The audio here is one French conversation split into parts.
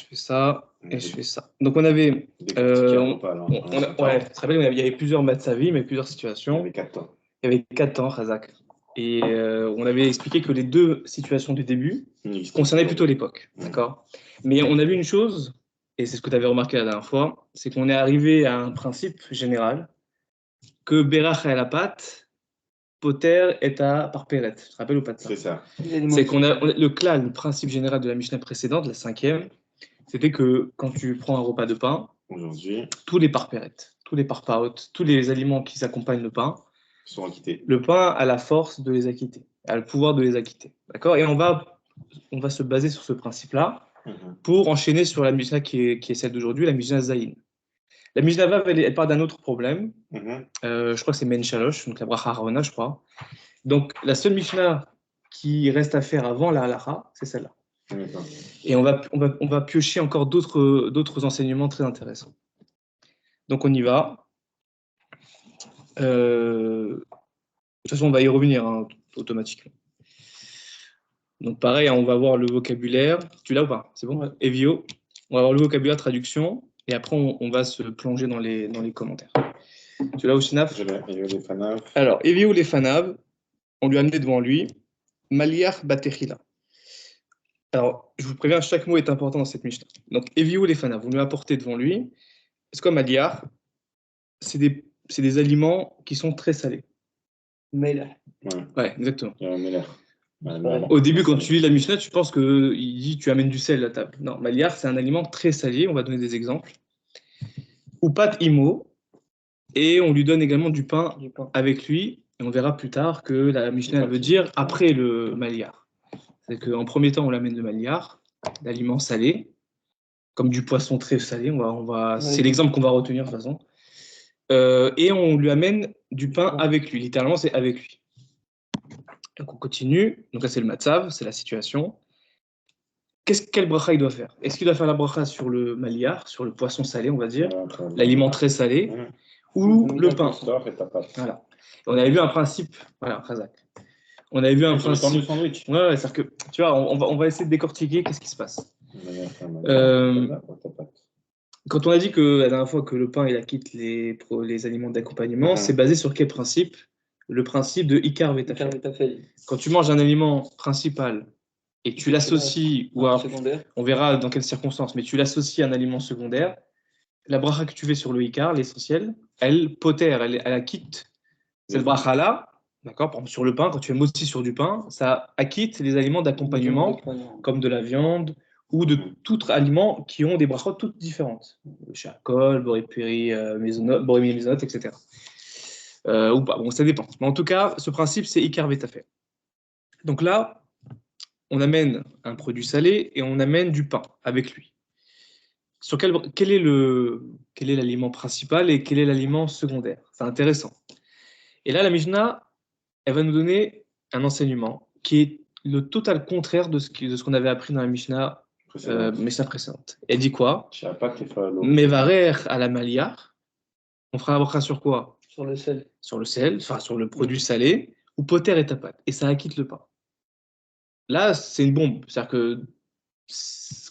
Je fais ça et je fais ça. Donc on avait. Ouais, très bien, il y avait plusieurs matzavi, mais plusieurs situations. Il y avait 4 temps. Il y avait 4 temps, Razak. Et on avait expliqué que les deux situations du début concernaient plutôt l'époque. D'accord. Mais on a vu une chose, et c'est ce que tu avais remarqué la dernière fois, c'est qu'on est arrivé à un principe général que Berach et la pâte, Poter est à par Péret. Tu te rappelles ou pas de ça? C'est ça. C'est qu'on a le principe général de la Mishnah précédente, la 5e, c'était que quand tu prends un repas de pain, aujourd'hui, tous les parpérettes, tous les parpaot, tous les aliments qui accompagnent le pain, sont acquittés. Le pain a la force de les acquitter, a le pouvoir de les acquitter. D'accord. Et on va se baser sur ce principe-là pour enchaîner sur la Mishnah qui est celle d'aujourd'hui, la Mishnah Zayin. La Mishnah Vav, elle parle d'un autre problème. Je crois que c'est Men Shalosh, donc la Bracha Harona, je crois. Donc la seule Mishnah qui reste à faire avant la Halacha, c'est celle-là. Et on va piocher encore d'autres enseignements très intéressants. Donc on y va. De toute façon, on va y revenir automatiquement. Donc pareil, on va voir le vocabulaire. Tu l'as ou pas? C'est bon? Evio. On va voir le vocabulaire, traduction, et après on va se plonger dans les commentaires. Tu l'as aussi, Naf? Alors, Evio les Fanav, on lui a amené devant lui Maliach Batechila. Alors, je vous préviens, chaque mot est important dans cette Mishnah. Donc, Evio les Fanav, vous lui apportez devant lui. C'est quoi Maliach? C'est des aliments qui sont très salés. Melach. Ouais, exactement. Melach. Au début, quand tu lis la Mishnah, tu penses qu'il dit tu amènes du sel à la table. Non, Maliar, c'est un aliment très salé. On va donner des exemples. Ou pâte imo. Et on lui donne également du pain avec lui. Et on verra plus tard que la Mishnah veut dire après le Maliar. C'est qu'en premier temps, on l'amène de Maliar, d'aliments salés, comme du poisson très salé. C'est l'exemple qu'on va retenir de toute façon. Et on lui amène du pain avec lui. Littéralement, c'est avec lui. Donc on continue. Donc là, c'est le matzav, c'est la situation. Quelle bracha il doit faire? Est-ce qu'il doit faire la bracha sur le maliar, sur le poisson salé, on va dire, l'aliment très salé, ou le pain? Voilà. On avait vu un principe. Voilà, Razak. On avait vu un principe. Sandwich. Ouais, c'est-à-dire que, tu vois, on va essayer de décortiquer qu'est-ce qui se passe. Quand on a dit que la dernière fois que le pain il acquitte les aliments d'accompagnement, c'est basé sur quel principe? Le principe de Ikar Vetafel. Quand tu manges un aliment principal et tu l'associes, ou on verra dans quelles circonstances, mais tu l'associes à un aliment secondaire, la bracha que tu fais sur le Ikar, l'essentiel, elle acquitte cette bracha-là, d'accord? Par exemple, sur le pain, quand tu fais motzi sur du pain, ça acquitte les aliments d'accompagnement, comme de la viande, ou de tout aliment qui ont des brachot toutes différentes. Chakol, boripéri, borimi mézonot, etc. Ou pas, bon, ça dépend. Mais en tout cas, ce principe, c'est Ikar Vetafel. Donc là, on amène un produit salé et on amène du pain avec lui. Sur quel est l'aliment principal et quel est l'aliment secondaire? C'est intéressant. Et là, la Mishnah, elle va nous donner un enseignement qui est le total contraire de ce qu'on avait appris dans la Mishnah précédente. Elle dit quoi? Mevarer à la maliar. On fera la bracha sur quoi? Sur le sel. Sur le sel, enfin sur le produit salé, ou poter et tapat. Et ça acquitte le pain. Là, c'est une bombe. C'est-à-dire que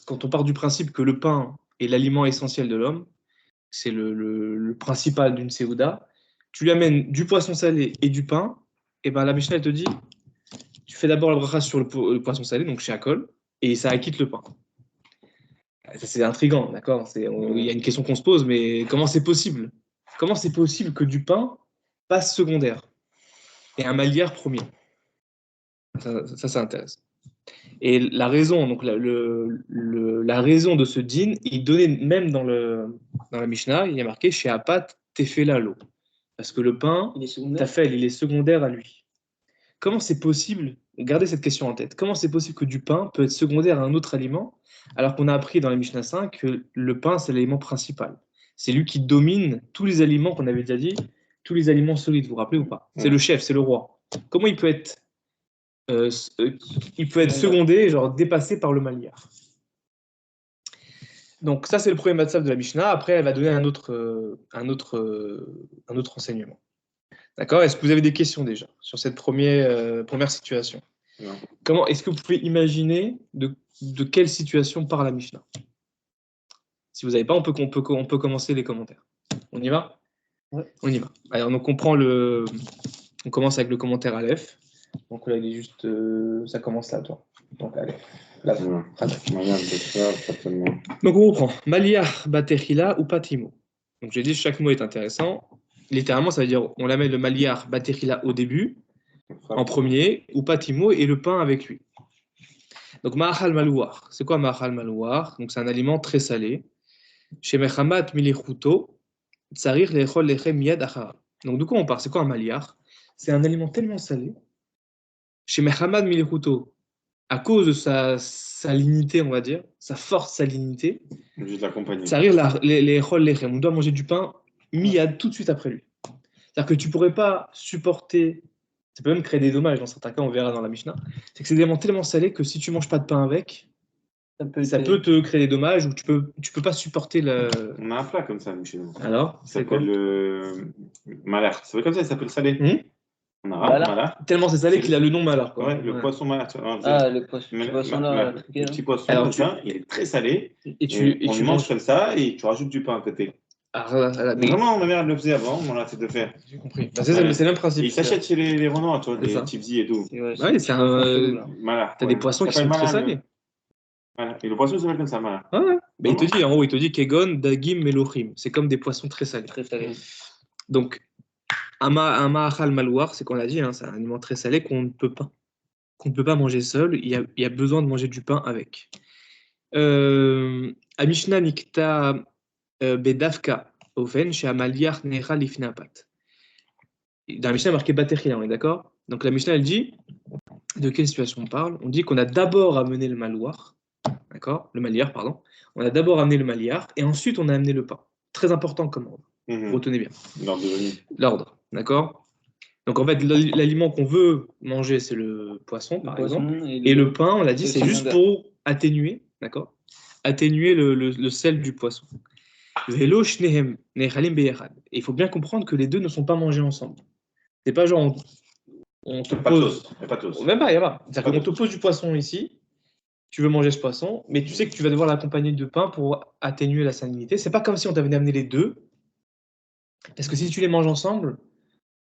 quand on part du principe que le pain est l'aliment essentiel de l'homme, c'est le principal d'une séouda, tu lui amènes du poisson salé et du pain, et ben la Mishnah elle te dit, tu fais d'abord la bracha sur le poisson salé, donc chez Akol, et ça acquitte le pain. C'est intriguant, d'accord? Il y a une question qu'on se pose, mais comment c'est possible? Comment c'est possible que du pain passe secondaire et un malière premier? Ça intéresse. Et la raison, donc la raison de ce din, il donnait même dans la Mishnah, il y a marqué chez Apat Tefelalo. Parce que le pain, Tafel, il est secondaire à lui. Comment c'est possible, gardez cette question en tête, comment c'est possible que du pain peut être secondaire à un autre aliment, alors qu'on a appris dans la Mishnah 5 que le pain, c'est l'aliment principal. C'est lui qui domine tous les aliments qu'on avait déjà dit, tous les aliments solides, vous vous rappelez ou pas? C'est le chef, c'est le roi. Comment il peut être secondé, genre dépassé par le maliar. Donc ça c'est le premier matzav de la Mishnah. Après elle va donner un autre enseignement. D'accord? Est-ce que vous avez des questions déjà sur cette première situation? Non. Est-ce que vous pouvez imaginer de quelle situation parle la Mishnah? Si vous n'avez pas, on peut commencer les commentaires. On y va? Ouais. On y va. Alors, donc, on commence avec le commentaire Aleph. Donc là, il est juste... ça commence là, toi. Donc, Aleph. Là, donc, on reprend. Maliar, Baterila ou Patimo. Donc, j'ai dit chaque mot est intéressant. Littéralement, ça veut dire on la met le Maliar, Baterila au début, en premier, ou Patimo et le pain avec lui. Donc, Ma'achal Malouar. C'est quoi Ma'achal Malouar? Donc, c'est un aliment très salé. Chez Mechamat Milichuto, Tsarir Lechol Lechem Miyad Achara. Donc, de quoi on parle? C'est quoi un Maliar? C'est un aliment tellement salé. Chez Mechamat Milichuto, à cause de sa salinité, on va dire, sa forte salinité, Tsarir Lechol Lechem. On doit manger du pain Miyad tout de suite après lui. C'est-à-dire que tu ne pourrais pas supporter. Ça peut même créer des dommages dans certains cas, on verra dans la Mishnah. C'est que c'est des aliments tellement salés que si tu ne manges pas de pain avec, ça peut te créer des dommages ou tu peux pas supporter le. On a un plat comme ça, Michel. Alors, ça s'appelle le malar. C'est comme ça, il s'appelle salé. On a malar. Tellement c'est salé qu'il a le nom malar. Quoi. Ouais, le poisson malar. Le poisson là. Le petit poisson, alors, il est très salé. Et tu manges comme ça et tu rajoutes du pain à côté. Mais vraiment, ma mère elle le faisait avant, on l'a fait de faire. J'ai compris. Bah, c'est le même principe. Ils s'achètent chez les Renault, tu vois, des Tipsy et tout. Ouais, c'est un. T'as des poissons qui sont très salés. Et le poisson s'appelle comme ça, malin. Ah ouais. Mais il te dit, en haut, Kegon, Dagim, Melochim. C'est comme des poissons très salés. Très salés. Donc, un Ma'achal Malouar, c'est qu'on l'a dit, hein, c'est un aliment très salé qu'on ne peut pas manger seul. Il y a besoin de manger du pain avec. Amishna Nikta Bedavka Oven, chez Amaliar Necha Lifnapat. Dans la Mishnah, il y a marqué Baterila, on est d'accord? Donc la Mishnah, elle dit, de quelle situation on parle? On dit qu'on a d'abord amené le Malouar. D'accord? Le maliar, pardon. On a d'abord amené le maliar et ensuite on a amené le pain. Très important comme ordre. Retenez bien. L'ordre. D'accord? Donc en fait, l'aliment qu'on veut manger, c'est le poisson, par exemple. Et le pain, on l'a dit, c'est juste pour atténuer, d'accord? Atténuer le sel du poisson. Vélo shnehem nechalim beyechad. Et il faut bien comprendre que les deux ne sont pas mangés ensemble. C'est pas genre on te pose. Même pas, il y a pas. C'est-à-dire qu'on te pose du poisson ici. Tu veux manger ce poisson, mais tu sais que tu vas devoir l'accompagner de pain pour atténuer la salinité. C'est pas comme si on t'avait amené les deux. Parce que si tu les manges ensemble,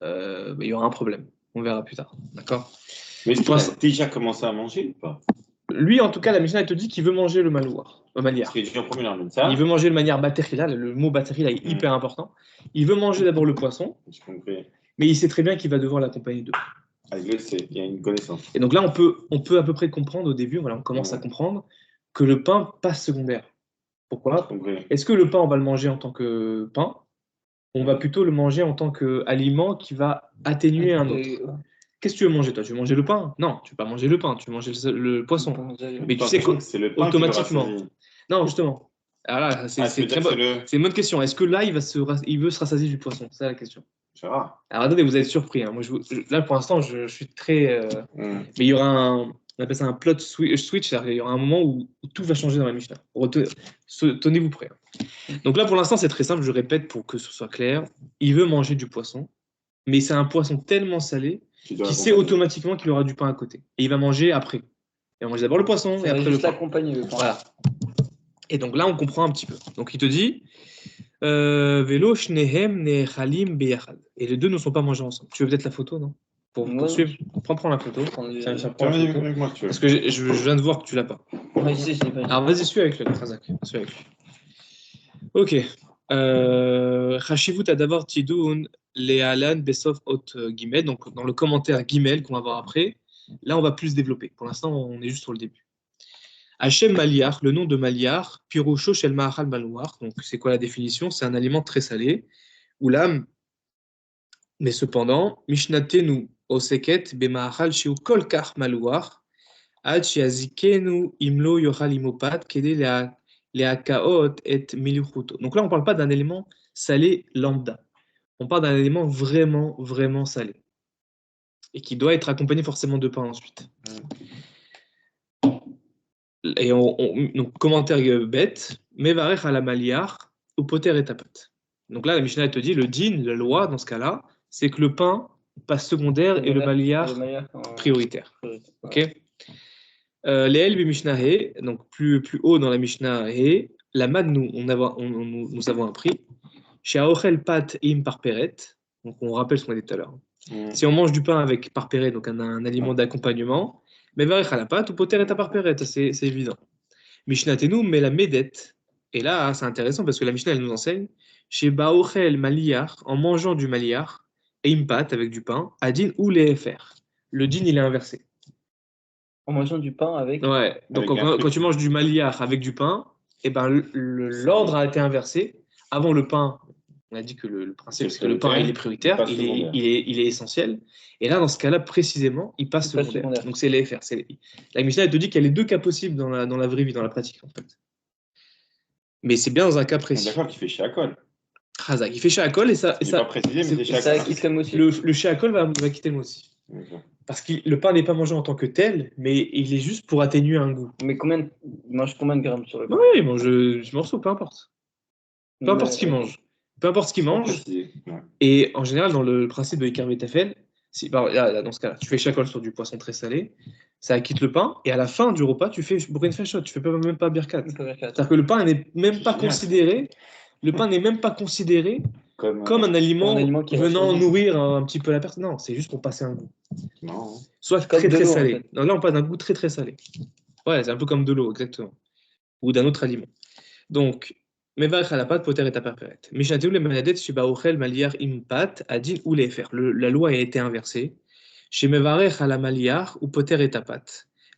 il y aura un problème. On verra plus tard. D'accord? Mais tu as déjà commencé à manger ou pas? Lui, en tout cas, la Mishnah te dit qu'il veut manger le malouar. Maliar. Il veut manger le manière baterila. Le mot baterila est hyper important. Il veut manger d'abord le poisson. Mais il sait très bien qu'il va devoir l'accompagner de pain. Il y a une connaissance. Et donc là, on peut à peu près comprendre au début, voilà, on commence à comprendre que le pain passe secondaire. Pourquoi? Est-ce que le pain, on va le manger en tant que pain? On va plutôt le manger en tant qu'aliment qui va atténuer un autre. Qu'est-ce que tu veux manger, toi? Tu veux manger le pain? Non, tu ne veux pas manger le pain, tu veux manger le poisson. Mais tu sais qu'automatiquement. Non, justement. Alors là, c'est une bonne question. Est-ce que là, il veut se rassasier du poisson? C'est la question. Alors attendez, vous êtes surpris. Hein. Moi, là, pour l'instant, je suis très. Mais il y aura on appelle ça un plot switch, c'est-à-dire il y aura un moment où tout va changer dans la Mishnah. Tenez-vous prêts. Donc là, pour l'instant, c'est très simple. Je répète pour que ce soit clair. Il veut manger du poisson, mais c'est un poisson tellement salé qu'il sait automatiquement qu'il aura du pain à côté. Et il va manger après. Il va manger d'abord le poisson et après le pain. Voilà. Et donc là, on comprend un petit peu. Donc il te dit. Vélo, shnehem, nechalim, beyachad. Et les deux ne sont pas mangés ensemble. Tu veux peut-être la photo, non? Pour suivre. Prends la photo. Tiens, prends la photo. Parce que je viens de voir que tu l'as pas. Alors vas-y, suis avec le Razak. Suis avec lui. Ok. Chashivut d'abord Tidoun, Lealan, Besov, Ot Gimel. Donc dans le commentaire Gimel qu'on va voir après, là on va plus développer. Pour l'instant, on est juste sur le début. Hachem Maliar, le nom de Maliar, Pirosho Shel Ma'achal Malouar. Donc, c'est quoi la définition? C'est un aliment très salé. Oulam, mais cependant, Mishnatenu Oseket Bema'achal Shiu Kolkar Malouar, Ad Shiazikenu Imlo Yochal Imopat, Kede Leakaot et Miluchuto. Donc là, on ne parle pas d'un élément salé lambda. On parle d'un élément vraiment, vraiment salé. Et qui doit être accompagné forcément de pain ensuite. Et donc, commentaire bête, Mevarech à la maliar, ou poter et tapat. Donc là, la Mishnah te dit, le din, la loi, dans ce cas-là, c'est que le pain passe secondaire et le maliar prioritaire. Ok. Les elbi Mishnah he, donc plus haut dans la Mishnah he, la mad, nous avons appris, chez Aochel Pat Im Parperet, donc on rappelle ce qu'on a dit tout à l'heure. Si on mange du pain avec parperet, donc un aliment d'accompagnement, mais varech à la pâte ou poter et à parperet, c'est évident. Mishnah Tenu, mais la médette, et là c'est intéressant parce que la Mishnah elle nous enseigne, chez Baochel Maliyar, en mangeant du Maliyar, et Impat avec du pain, Adin ou les FR. Le din il est inversé. En mangeant du pain avec. Ouais, donc quand tu manges du Maliyar avec du pain, et ben l'ordre a été inversé. Avant le pain, on a dit que le principe c'est que le pain il est prioritaire, il est essentiel. Et là, dans ce cas-là, précisément, il passe secondaire. Donc c'est les FR. La Mishnah elle te dit qu'il y a les deux cas possibles dans la vraie vie, dans la pratique en fait. Mais c'est bien dans un cas précis. D'accord, qui fait chez Akol. Razak, il fait chez Akol et ça. Il n'est pas précisé, mais c'est ça quitte le mot aussi. Le chez Akol va quitter le mot aussi. Parce que le pain n'est pas mangé en tant que tel, mais il est juste pour atténuer un goût. Mais il mange combien de grammes sur le pain? Oui, il mange ce morceau, peu importe. Peu importe ce qu'il mange. Peu importe ce qu'il mange. Et en général, dans le principe de Ikar Betafel, dans ce cas-là, tu fais chakol sur du poisson très salé, ça quitte le pain, et à la fin du repas, tu fais Brin Fashot, tu fais même pas Birkat. C'est-à-dire que le pain n'est même pas considéré. Le pain n'est même pas considéré comme un aliment venant nourrir un petit peu la personne. Non, c'est juste pour passer un goût. Non. Soit très très salé. En fait. Non, là, on passe d'un goût très très salé. Ouais, c'est un peu comme de l'eau, exactement. Ou d'un autre aliment. Donc, Mevarech à la pâte, poter et taperperet. Mishnateu le maladet shibaochel maliar impat adin ou les faire. La loi a été inversée. Chez Mevarech à la maliar ou poter et tapat.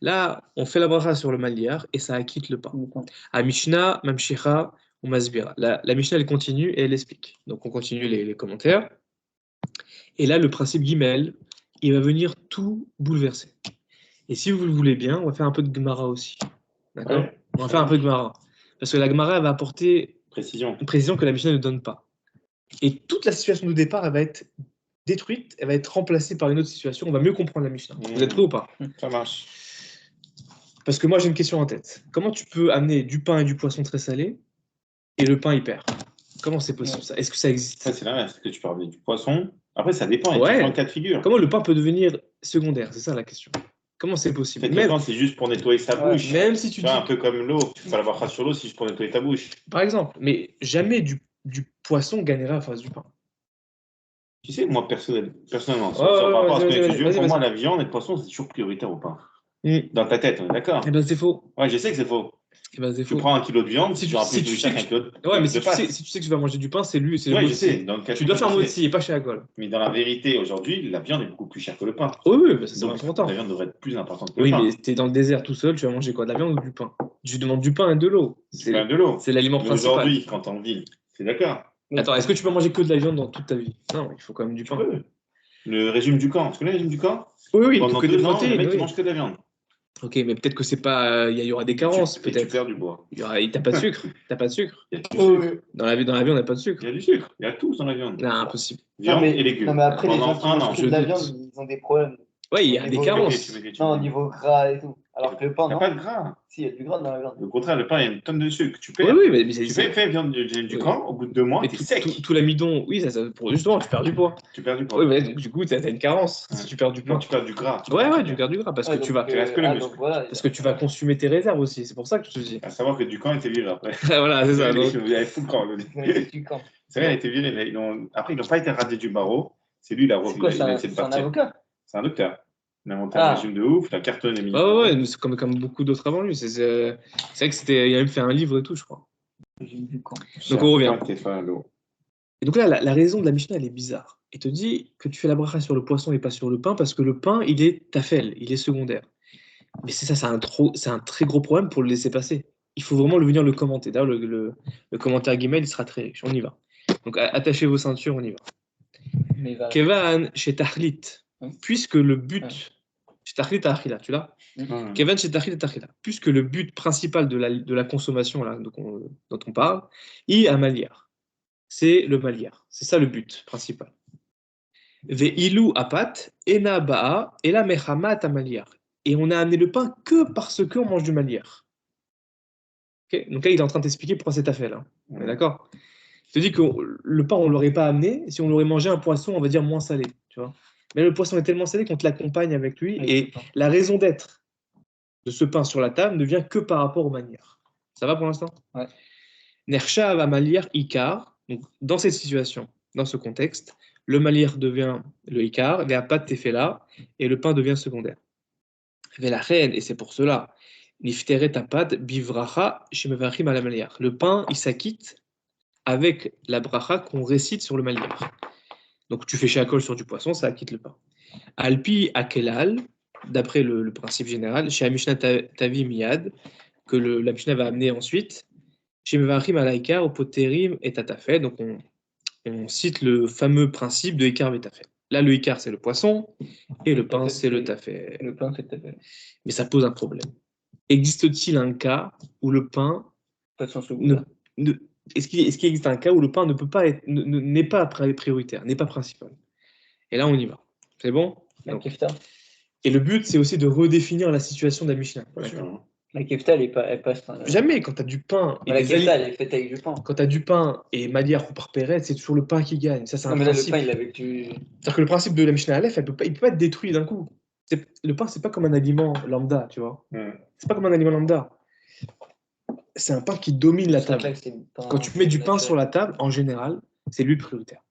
Là, on fait la bracha sur le maliar et ça acquitte le pain. À Mishnah, Mamshicha, ou Masbira. La Mishnah, elle continue et elle explique. Donc, on continue les commentaires. Et là, le principe Gimel, il va venir tout bouleverser. Et si vous le voulez bien, on va faire un peu de Gemara aussi. D'accord ? Ouais. On va faire un peu de Gemara. Parce que la Gemara, elle va apporter une précision que la Mishnah ne donne pas. Et toute la situation de départ, elle va être détruite, elle va être remplacée par une autre situation. On va mieux comprendre la Mishnah. Vous êtes prêts ou pas ? Ça marche. Parce que moi, j'ai une question en tête. Comment tu peux amener du pain et du poisson très salé et le pain, il perd ? Comment c'est possible ça ? Est-ce que ça existe ? Ça, c'est l'inverse. Que tu parles du poisson. Après, ça dépend. Il y a différents cas de figure. Comment le pain peut devenir secondaire ? C'est ça la question. Comment c'est possible ? Le pain, c'est juste pour nettoyer sa bouche. Même si tu dis... un peu comme l'eau. Tu peux l'avoir sur l'eau, c'est juste pour nettoyer ta bouche. Par exemple. Mais jamais du poisson gagnerait à face du pain. Tu sais, moi, personnellement, par rapport à ce que tu dis, pour moi, la viande et le poisson, c'est toujours prioritaire au pain. Dans ta tête, on est d'accord ? Eh bien, c'est faux. Ouais, je sais que c'est faux. Eh ben, tu prends 1 kilo de viande, si tu auras plus de chaque 1 kilo de ouais, mais si tu sais que tu vas manger du pain, c'est lui. Ouais, je sais. Donc, tu dois faire motzi et pas chez Akol. Mais dans la vérité, aujourd'hui, la viande est beaucoup plus chère que le pain. Oui, bah, c'est important. La viande devrait être plus importante que le pain. Oui, mais tu es dans le désert tout seul, tu vas manger quoi ? De la viande ou du pain ? Je demande du pain et de l'eau. C'est de l'eau. C'est l'aliment principal. Aujourd'hui, quand on vit, c'est d'accord. Attends, est-ce que tu peux manger que de la viande dans toute ta vie ? Non, il faut quand même du pain. Le régime du camp. Tu connais le régime du camp ? Oui, pendant que 2 ans, le mec, il mange que de la viande. Ok, mais peut-être que c'est pas. Il y aura des carences, peut-être. Tu perds du bois. T'as pas de sucre. T'as pas de sucre. Il y a du sucre. Dans la viande, on n'a pas de sucre. Il y a du sucre. Il y a tout dans la viande. Non, impossible. Viande et légumes. Non, mais après, les gens qui mangent de la viande, ils ont des problèmes. Oui, il y a des carences. Non, au niveau gras et tout. Alors que le pain, il n'y a pas de gras. Si, il y a du gras dans la viande. Au contraire, le pain, il y a une tonne de sucre. Tu perds. Oui, mais tu fais viande du camp, au bout de 2 mois, tu es sec. Tout l'amidon, oui, justement, tu perds du poids. Tu perds du poids. Oui, mais donc, du coup, tu as une carence si tu perds du poids. Non, tu perds du gras. Ouais, tu perds du gras parce que tu vas. Parce que tu vas consommer tes réserves aussi. C'est pour ça que je te dis. À savoir que du camp était viré après. Voilà, c'est ça. Il y avait tout le camp. C'est vrai, il a été viré. Après, ils n'ont pas été radiés du barreau. C'est lui, il a repris. C'est un avocat. C'est un docteur. Il a inventé un régime de ouf, il a cartonné. Ouais, c'est comme beaucoup d'autres avant lui. C'est vrai que il a même fait un livre et tout, je crois. Donc on revient. Et donc là, la raison de la Mishnah, elle est bizarre. Il te dit que tu fais la bracha sur le poisson et pas sur le pain parce que le pain, il est tafel, il est secondaire. Mais c'est un très gros problème pour le laisser passer. Il faut vraiment venir le commenter. D'ailleurs, le commentaire Gimel, il sera très riche. On y va. Donc attachez vos ceintures, on y va. Kevan chez Tahlit, puisque le but. Tu l'as ? Kevan chez Tahlit Tahila. Puisque le but principal de la consommation là, dont on parle, il a maliar. C'est le maliar. C'est ça le but principal. Ve'ilu apat, ena ba'a, et la mechamat amaliar. Et on a amené le pain que parce qu'on mange du maliar. Okay, donc là, il est en train de t'expliquer pourquoi c'est affaire là. On est d'accord ? Il te dit que le pain, on ne l'aurait pas amené si on aurait mangé un poisson, on va dire, moins salé. Tu vois ? Mais le poisson est tellement salé qu'on te l'accompagne avec lui. Et la raison d'être de ce pain sur la table ne vient que par rapport aux manières. Ça va pour l'instant ? Ouais. Nershav Amaliar Ikar. Donc, dans cette situation, dans ce contexte, le Maliar devient le Ikar, Veapat Tefela, et le pain devient secondaire. Velachen, et c'est pour cela, Nifteret Tapat Bivracha Shemevachim ala Maliar. Le pain, il s'acquitte avec la bracha qu'on récite sur le Maliar. Donc, tu fais shakol sur du poisson, ça acquitte le pain. Alpi Akelal, d'après le principe général, chez Mishnah Tavi Miyad, que la Mishnah va amener ensuite, chez Mevachim Alaikar, au Poterim et Tatafel. Donc on cite le fameux principe de Ikar Vetafel. Là, le Ikar, c'est le poisson, et le pain, c'est le Tafel. Le pain, c'est le Tafel. Mais ça pose un problème. Existe-t-il un cas où le pain. Est-ce qu'il existe un cas où le pain ne peut pas être, n'est pas prioritaire, n'est pas principal? Et là, on y va. C'est bon? Donc, et le but, c'est aussi de redéfinir la situation de la Mishnah. La kefta, elle passe. Jamais, quand tu as du pain. La kefta, elle est faite avec du pain. Quand tu as du pain et Maliar ou par Pérez, c'est toujours le pain qui gagne. Ça, c'est un principe. Là, le pain, il avait du. C'est-à-dire que le principe de la Mishnah Aleph, il ne peut pas être détruit d'un coup. Le pain, c'est pas comme un aliment lambda, tu vois. C'est pas comme un aliment lambda. C'est un pain qui domine la table. Quand tu mets du pain sur la table, en général, c'est lui prioritaire.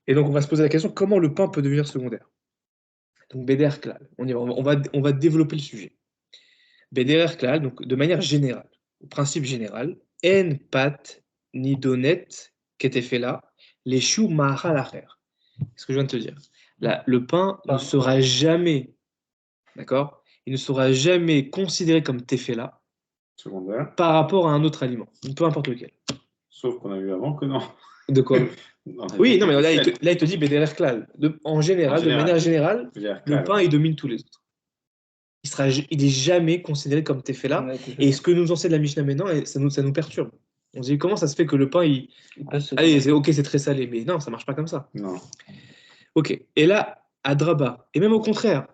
Et donc, on va se poser la question, comment le pain peut devenir secondaire? Donc, Beder Klal. On va développer le sujet. Beder Klal, donc de manière générale, au principe général, En pat ni donet ketefela, les choux mahal acher. C'est ce que je viens de te dire. Là, le pain ne sera jamais, d'accord? Il ne sera jamais considéré comme tefela secondaire par rapport à un autre aliment, peu importe lequel. Sauf qu'on a vu avant que non. De quoi? Oui, non, mais là, il te dit Beder Klal. En général, de manière générale, le pain, il domine tous les autres. Il n'est jamais considéré comme tefela. Et ce que nous enseigne la Mishnah maintenant, ça nous perturbe. On se dit, comment ça se fait que le pain, allez, c'est très salé. Mais non, ça ne marche pas comme ça. Non. Ok. Et là, Adraba. Et même au contraire,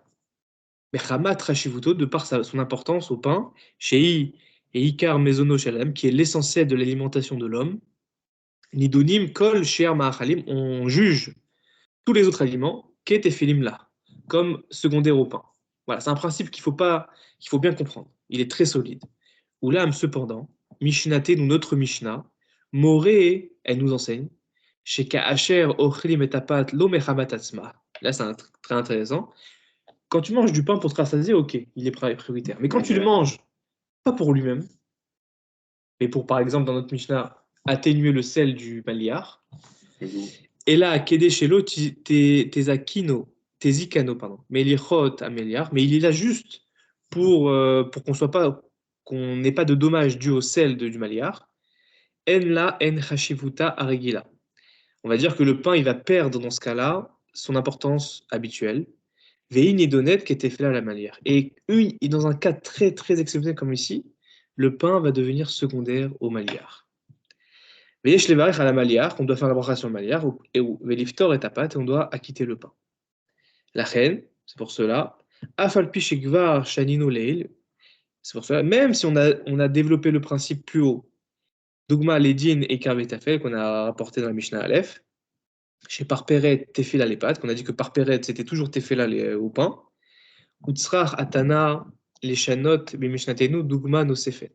Mechamat Rashivuto, de par son importance au pain, Shei et Ikar Mezono Shalem, qui est l'essentiel de l'alimentation de l'homme, Nidonim Kol Sheer Ma'achalim, on juge tous les autres aliments, Ketefilim là, comme secondaire au pain. Voilà, c'est un principe qu'il faut bien comprendre. Il est très solide. Oulam, cependant, Mishnate, nous notre Mishnah, Moré, elle nous enseigne, Sheka Asher Ochlim et Tapat Lo Mechamat Atzma. Là, c'est très intéressant. Quand tu manges du pain pour te rassasier, ok, il est prioritaire. Mais quand tu le manges, pas pour lui-même, mais pour, par exemple, dans notre Mishnah, atténuer le sel du maliar, et là, Kedeshelo, tes akino, tes ikano, pardon, mais lichot ameliar, mais il est là juste pour qu'on n'ait pas de dommages dus au sel du maliar. En la en hashivuta aregila. On va dire que le pain, il va perdre dans ce cas-là son importance habituelle. Vein et donet qui était fait à la malière. Et dans un cas très très exceptionnel comme ici, le pain va devenir secondaire au maliar. Veyesh levarech à la maliar, on doit faire la bracha sur le maliar, et veliftor et tapat, et on doit acquitter le pain. La reine, c'est pour cela, afalpi shekvar shanino leil, c'est pour cela, même si on a développé le principe plus haut, dogma ledin et karvetafel, qu'on a rapporté dans la Mishnah Aleph, chez Parperet tefila les pâtes, qu'on a dit que Parperet c'était toujours tefila au pain, utsrach atana les chanot bimishnatenu dogma no sefet.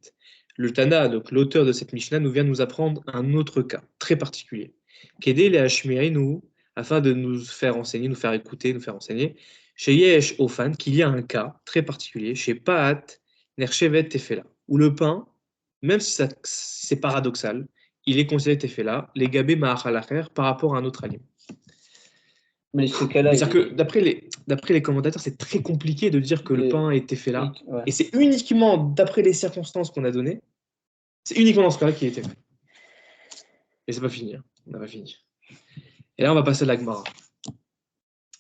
Le Tana, donc l'auteur de cette Mishnah, vient nous apprendre un autre cas très particulier. Kedé les Hashmirinu, afin de nous faire enseigner, nous faire écouter, nous faire enseigner, chez Yesh Ofan, qu'il y a un cas très particulier, chez Paat Nershevet Tefela, où le pain, même si c'est paradoxal, il est considéré Tefela, les Gabé Ma'achalacher, par rapport à un autre aliment. Mais ce cas-là. C'est-à-dire que d'après les commentateurs, c'est très compliqué de dire que le pain est tefela. Ouais. Et c'est uniquement d'après les circonstances qu'on a données, c'est uniquement dans ce cas-là qu'il est tefela. Et c'est pas fini. On n'a pas fini. Et là, on va passer à l'Agmara.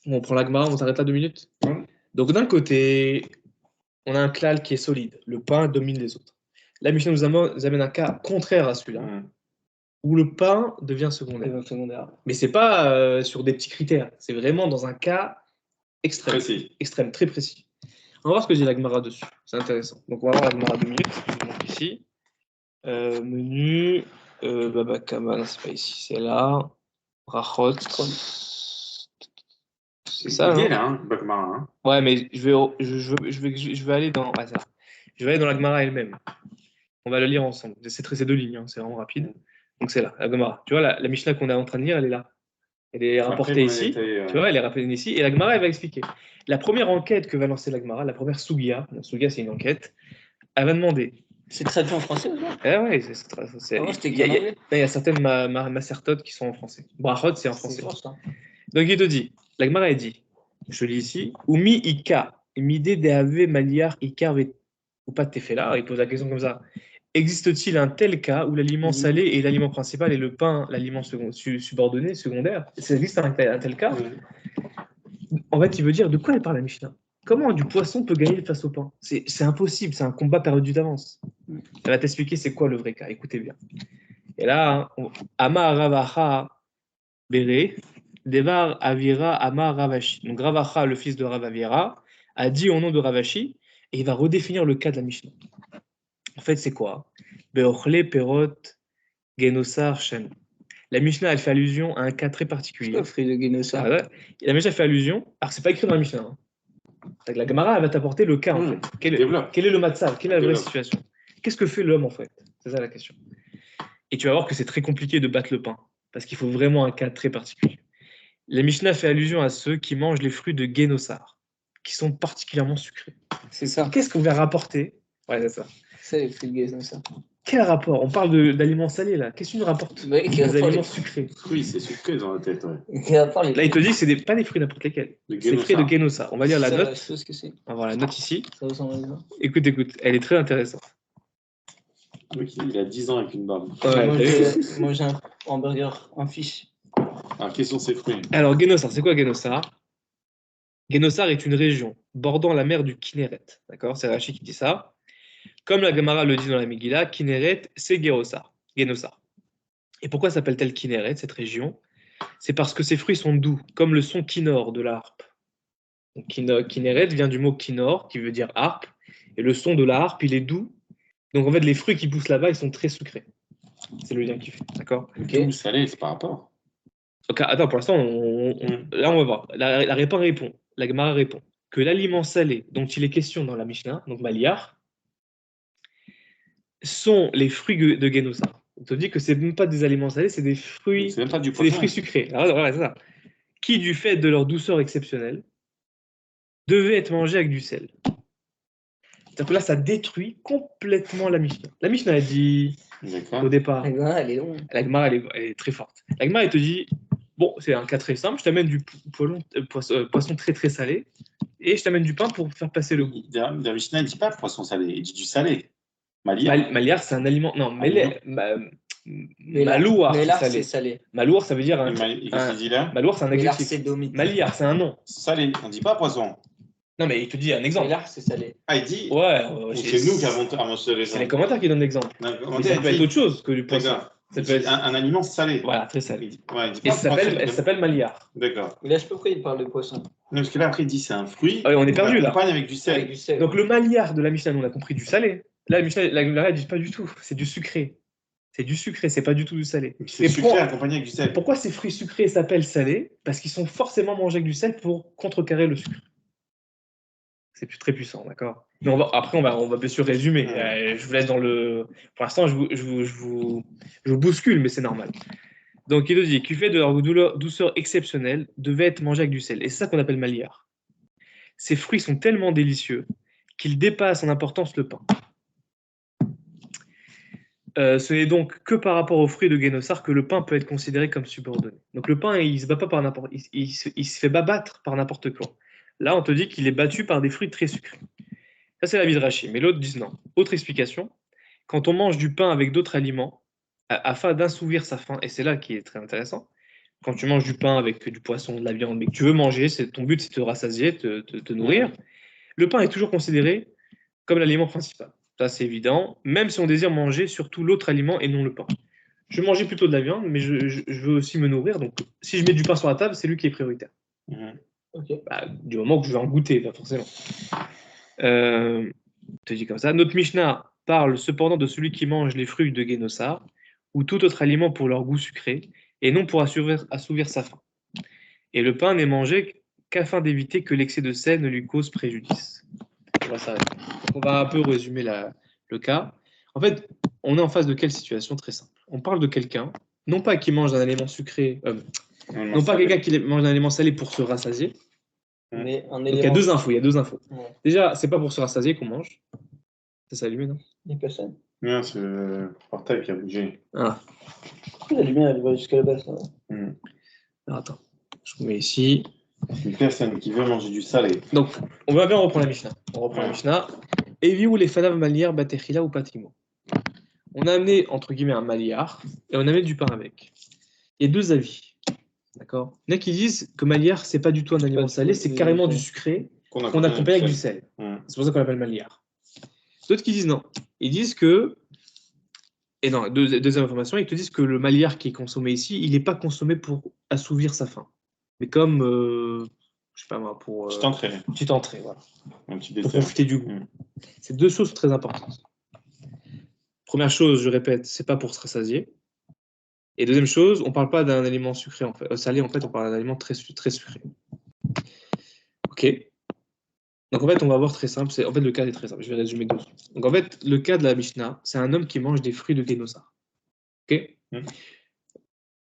On prend l'Agmara, on s'arrête là 2 minutes. Donc d'un côté, on a un klal qui est solide. Le pain domine les autres. La Mishnah nous amène un cas contraire à celui-là. Où le pain devient secondaire. Mais ce n'est pas sur des petits critères. C'est vraiment dans un cas extrême, très précis. On va voir ce que dit la Gemara dessus. C'est intéressant. Donc, on va voir la Gemara 2 minutes. Je montre ici. Menu. Baba Kama, non, c'est pas ici. C'est là. Rachot. C'est ça. C'est là, hein, Baba Kama. Hein. Ouais, mais je vais aller dans. Ah, ça. Je vais aller dans la Gemara elle-même. On va le lire ensemble. C'est 2 lignes, hein, c'est vraiment rapide. Donc c'est là, la Gemara. Tu vois, la Mishnah qu'on est en train de lire, elle est là. Elle est rapportée ici. Tu vois, elle est rapportée ici. Et la Gemara, elle va expliquer. La première enquête que va lancer la Gemara, la première Sugia, la Sugia, c'est une enquête, elle va demander. C'est traduit en français ou pas? Oui, il y a certaines macertotes qui sont en français. Brachot, c'est en français. Fort, ça. Donc il te dit, la Gemara, elle dit, je lis ici, Umi Ika, Mide de Ave Maliar Ika ou pas Tefela, il pose la question comme ça. Existe-t-il un tel cas où l'aliment salé est l'aliment principal et le pain l'aliment subordonné, secondaire? Ça existe un tel cas? En fait, il veut dire de quoi elle parle la Mishnah? Comment du poisson peut gagner face au pain? C'est impossible, c'est un combat perdu d'avance. Elle va t'expliquer c'est quoi le vrai cas, écoutez bien. Et là, Ama Ravacha Bere, Devar Avira Ama Ravashi. Donc Ravacha, le fils de Rav Avira, a dit au nom de Ravashi, et il va redéfinir le cas de la Mishnah. En fait, c'est quoi? Beochle Perot Genosar Shem. La Mishnah, elle fait allusion à un cas très particulier. Le fruit de Genosar. Et la Mishnah fait allusion, alors c'est pas écrit dans la Mishnah. Hein. La Gemara, elle va t'apporter le cas en fait. Quel est le matzav? Quelle est la vraie situation? Qu'est-ce que fait l'homme en fait? C'est ça la question. Et tu vas voir que c'est très compliqué de battre le pain, parce qu'il faut vraiment un cas très particulier. La Mishnah fait allusion à ceux qui mangent les fruits de Genosar, qui sont particulièrement sucrés. C'est ça. Qu'est-ce qu'on va rapporter? Ouais, c'est ça. C'est les fruits de Genosar. Quel rapport? On parle d'aliments salés là. Qu'est-ce que tu nous rapportes? Des aliments sucrés. Oui, c'est sucré dans la tête. Ouais. Là, il te dit que c'est pas des fruits n'importe lesquels. C'est des fruits de Genosar. On va lire la note. On va voir la note ici. Ça ressemble à ça. Écoute, elle est très intéressante. Oui, il a 10 ans avec une barbe. Moi, j'ai un hamburger, un fish. Alors, quels sont ces fruits? Alors, Genosar, c'est quoi Genosar? Genosar est une région bordant la mer du Kinneret. D'accord? C'est Rashi qui dit ça. Comme la Gemara le dit dans la Megillah, Kinneret, c'est Genosar. Et pourquoi s'appelle-t-elle Kinneret, cette région? C'est parce que ses fruits sont doux, comme le son kinnor de la harpe. Donc, Kinneret vient du mot kinnor, qui veut dire harpe, et le son de la harpe, il est doux. Donc en fait, les fruits qui poussent là-bas, ils sont très sucrés. C'est le lien qu'il fait, d'accord? Doux, salé, c'est par rapport. Ok, attends, pour l'instant, là on va voir. La réponse répond, la Gemara répond que l'aliment salé dont il est question dans la Mishnah, donc Maliar, sont les fruits de Genosar. On te dit que c'est même pas des aliments salés, c'est des fruits, c'est même pas du des fruits sucrés. Alors, voilà, c'est ça. Qui, du fait de leur douceur exceptionnelle, devaient être mangés avec du sel. C'est-à-dire que là, ça détruit complètement la Mishnah. La Mishnah a dit au départ. La Gemara, elle est longue. La Gemara, elle est très forte. La Gemara, elle te dit bon, c'est un cas très simple, je t'amène du poisson très très salé et je t'amène du pain pour faire passer le goût. La Mishnah ne dit pas poisson salé, il dit du salé. Maliar, c'est un aliment. Non, Malouar, c'est salé. Malouar, ça veut dire Malouar, c'est un adjectif. Maliar, c'est un nom. Salé, on ne dit pas poisson. Non, mais il te dit un exemple. Maliar, c'est salé. Ah, il dit. Ouais. C'est nous qui avons mentionné ça. C'est les commentaires qui donnent l'exemple. Ça peut être autre chose que du poisson. Ça peut être un aliment salé. Voilà, très salé. Ouais, et elle s'appelle Maliar. D'accord. Mais là, pourquoi il parle de poisson? Non, parce que là, après, il dit c'est un fruit. Ah oui, on est perdu là. Avec du sel. Donc le Maliar de la Mishnah, on a compris du salé. Là, la Mishnah, elle dit pas du tout. C'est du sucré. C'est du sucré, c'est pas du tout du salé. C'est sucré accompagné avec du sel. Pourquoi ces fruits sucrés s'appellent salés? Parce qu'ils sont forcément mangés avec du sel pour contrecarrer le sucre. C'est très puissant, d'accord? Mais après, on va bien sûr résumer. Je vous laisse dans le... Pour l'instant, je vous bouscule, mais c'est normal. Donc, il nous dit qu'il fait de leur douceur exceptionnelle devait être mangé avec du sel. Et c'est ça qu'on appelle Maliar. Ces fruits sont tellement délicieux qu'ils dépassent en importance le pain. Ce n'est donc que par rapport aux fruits de Genosar que le pain peut être considéré comme subordonné. Donc le pain, il se bat pas par n'importe, il se fait pas battre par n'importe quoi. Là, on te dit qu'il est battu par des fruits très sucrés. Ça, c'est l'avis de Rashi. Mais l'autre dit non. Autre explication, quand on mange du pain avec d'autres aliments, afin d'assouvir sa faim, et c'est là qui est très intéressant, quand tu manges du pain avec du poisson, de la viande, mais que tu veux manger, ton but c'est de te rassasier, te nourrir, le pain est toujours considéré comme l'aliment principal. Ça, c'est évident, même si on désire manger surtout l'autre aliment et non le pain. Je veux manger plutôt de la viande, mais je veux aussi me nourrir. Donc, si je mets du pain sur la table, c'est lui qui est prioritaire. Okay. Du moment que je vais en goûter, pas forcément. Je te dis comme ça. Notre Mishnah parle cependant de celui qui mange les fruits de Genosar ou tout autre aliment pour leur goût sucré et non pour assouvir sa faim. Et le pain n'est mangé qu'afin d'éviter que l'excès de sel ne lui cause préjudice. On va un peu résumer le cas. En fait, on est en face de quelle situation très simple? On parle de quelqu'un, non pas qui mange un aliment sucré, non pas quelqu'un qui mange un aliment salé pour se rassasier. Mais un Donc il y a deux infos. Ouais. Déjà, c'est pas pour se rassasier qu'on mange. Ça s'est allumé, non? Il n'y a personne. Non, c'est le portail qui a bougé. Ah. La lumière, elle va jusqu'à là-bas, ça va. Alors, attends, je vous mets ici. Une personne qui veut manger du salé. Donc, on va bien reprendre la Mishnah. On reprend la Mishnah. Eviou les fanav maliar batechila ou patimo. On a amené, entre guillemets, un maliar et on a amené du pain avec. Il y a deux avis. D'accord? Il y en a qui disent que maliar, c'est pas du tout un aliment salé, c'est carrément du sucré qu'on accompagne avec du sel. C'est pour ça qu'on l'appelle maliar. D'autres qui disent non. Ils disent que. Et non, deuxième information, ils te disent que le maliar qui est consommé ici, il n'est pas consommé pour assouvir sa faim. Mais comme, je sais pas moi, pour. Petite entrée, voilà. Un petit pour profiter du goût. C'est deux choses très importantes. Première chose, je répète, c'est pas pour se rassasier. Et deuxième chose, on parle pas d'un aliment sucré, en fait. Salé, en fait, on parle d'un aliment très sucré. Ok. Donc en fait, on va voir très simple. En fait, le cas est très simple. Je vais résumer deux. Donc en fait, le cas de la Mishnah, c'est un homme qui mange des fruits de Génosar. Ok.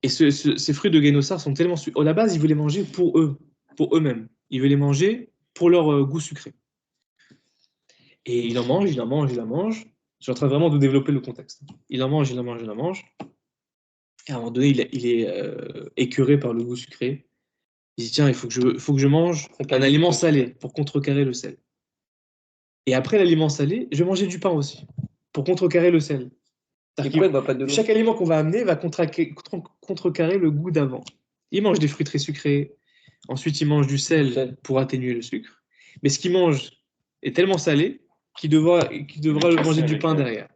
Et ces fruits de Génosar sont tellement à la base, ils veulent les manger pour eux-mêmes. Ils veulent les manger pour leur goût sucré. Et il en mange. Je suis en train vraiment de développer le contexte. Il en mange. Et à un moment donné, il est écœuré par le goût sucré. Il dit tiens, il faut que je mange un aliment salé pour contrecarrer le sel. Et après l'aliment salé, je vais manger du pain aussi pour contrecarrer le sel. Chaque aliment qu'on va amener va contrecarrer le goût d'avant. Il mange des fruits très sucrés. Ensuite, il mange du sel pour atténuer le sucre. Mais ce qu'il mange est tellement salé qu'il devra manger du pain derrière.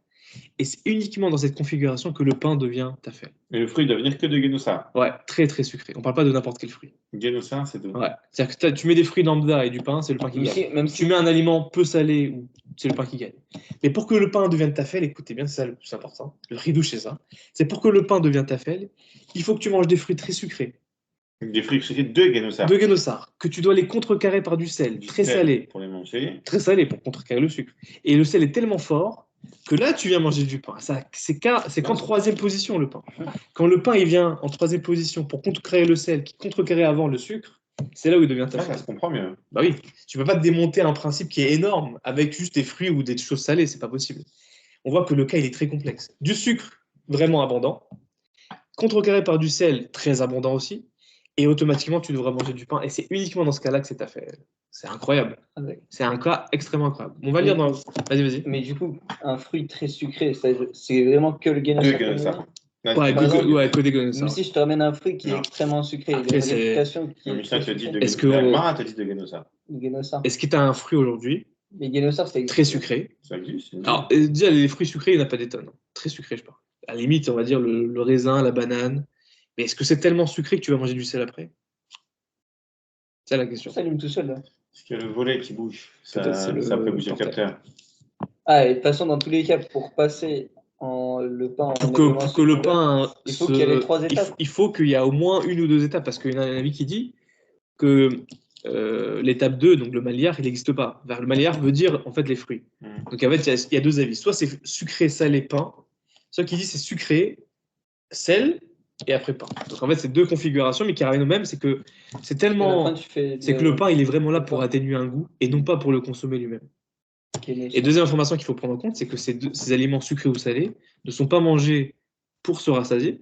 Et c'est uniquement dans cette configuration que le pain devient tafel. Mais le fruit doit venir que de Génosar. Ouais, très très sucré. On ne parle pas de n'importe quel fruit. Génosar, c'est tout. Ouais. C'est-à-dire que tu mets des fruits lambda et du pain, c'est le pain qui gagne. Même si tu mets un aliment peu salé, c'est le pain qui gagne. Mais pour que le pain devienne tafel, écoutez bien, c'est ça le plus important. Le ridouche, c'est ça. C'est pour que le pain devienne tafel, il faut que tu manges des fruits très sucrés. Des fruits sucrés de Génosar. De Génosar, que tu dois les contrecarrer par du sel, très salé. Pour les manger. Très salé, pour contrecarrer le sucre. Et le sel est tellement fort que là, tu viens manger du pain. C'est qu'en troisième position, le pain. Quand le pain il vient en troisième position pour contrecarrer le sel, qui contrecarrait avant le sucre, c'est là où il devient tafel. Ça se comprend mieux. Bah oui, tu peux pas te démonter un principe qui est énorme avec juste des fruits ou des choses salées, c'est pas possible. On voit que le cas, il est très complexe. Du sucre, vraiment abondant, contrecarré par du sel, très abondant aussi, et automatiquement, tu devras manger du pain. Et c'est uniquement dans ce cas-là que c'est tafel. C'est incroyable. C'est un cas extrêmement incroyable. On va lire dans. Vas-y. Mais du coup, un fruit très sucré, c'est vraiment que le Génosar. Ouais, que des Génosar. Même si je te ramène un fruit qui est extrêmement sucré, il y a une vérification qui est. Te dit de Génosar. te dit de Génosar. Est-ce que tu as un fruit aujourd'hui très sucré? Ça existe. Alors, déjà, les fruits sucrés, il n'y en a pas des tonnes. Très sucrés, je parle. À la limite, on va dire le raisin, la banane. Mais est-ce que c'est tellement sucré que tu vas manger du sel après? C'est la question. Ça s'allume tout seul, là. Parce qu'il y a le volet qui bouge. Ça peut bouger le capteur. Ah, et de toute façon, dans tous les cas, pour passer le pain... Pour que le pain... Il faut qu'il y ait les 3 étapes. Il faut qu'il y ait au moins une ou 2 étapes, parce qu'il y a un avis qui dit que l'étape 2, donc le maliar, il n'existe pas. Le maliar veut dire, en fait, les fruits. Donc, en fait, il y a 2 avis. Soit c'est sucré, salé, pain. Soit qui dit c'est sucré, sel... et après pain. Donc en fait, c'est 2 configurations, mais qui ramènent au même, c'est que c'est tellement... C'est que le pain, il est vraiment là pour atténuer un goût, et non pas pour le consommer lui-même. Et deuxième information qu'il faut prendre en compte, c'est que ces aliments sucrés ou salés ne sont pas mangés pour se rassasier,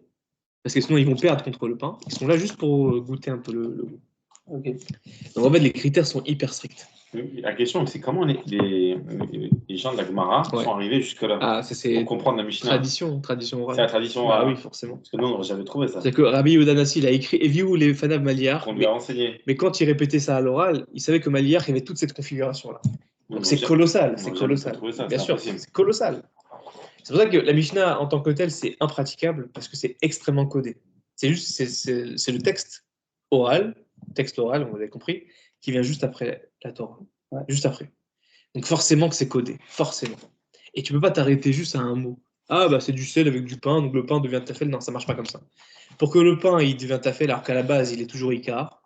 parce que sinon ils vont perdre contre le pain, ils sont là juste pour goûter un peu le goût. Okay. Donc en fait, les critères sont hyper stricts. La question, c'est comment les gens de la Gemara sont arrivés jusque-là pour comprendre la Mishnah. Tradition orale. C'est la tradition orale. Ah oui, forcément. Parce que nous, on n'aurait jamais trouvé ça. C'est que Rabbi Yodanassi, il a écrit Eviou les Fanav Maliar. On lui a enseigné. Mais quand il répétait ça à l'oral, il savait que Maliar, il y avait toute cette configuration-là. Donc c'est colossal. C'est colossal. Bien sûr, c'est colossal. C'est pour ça que la Mishnah, en tant que telle, c'est impraticable, parce que c'est extrêmement codé. C'est le texte oral, on l'avait compris, qui vient juste après la Torah. Ouais. Juste après. Donc forcément que c'est codé, forcément. Et tu peux pas t'arrêter juste à un mot. Ah bah c'est du sel avec du pain, donc le pain devient tafel. Non, ça marche pas comme ça. Pour que le pain il devienne tafel, alors qu'à la base il est toujours écart,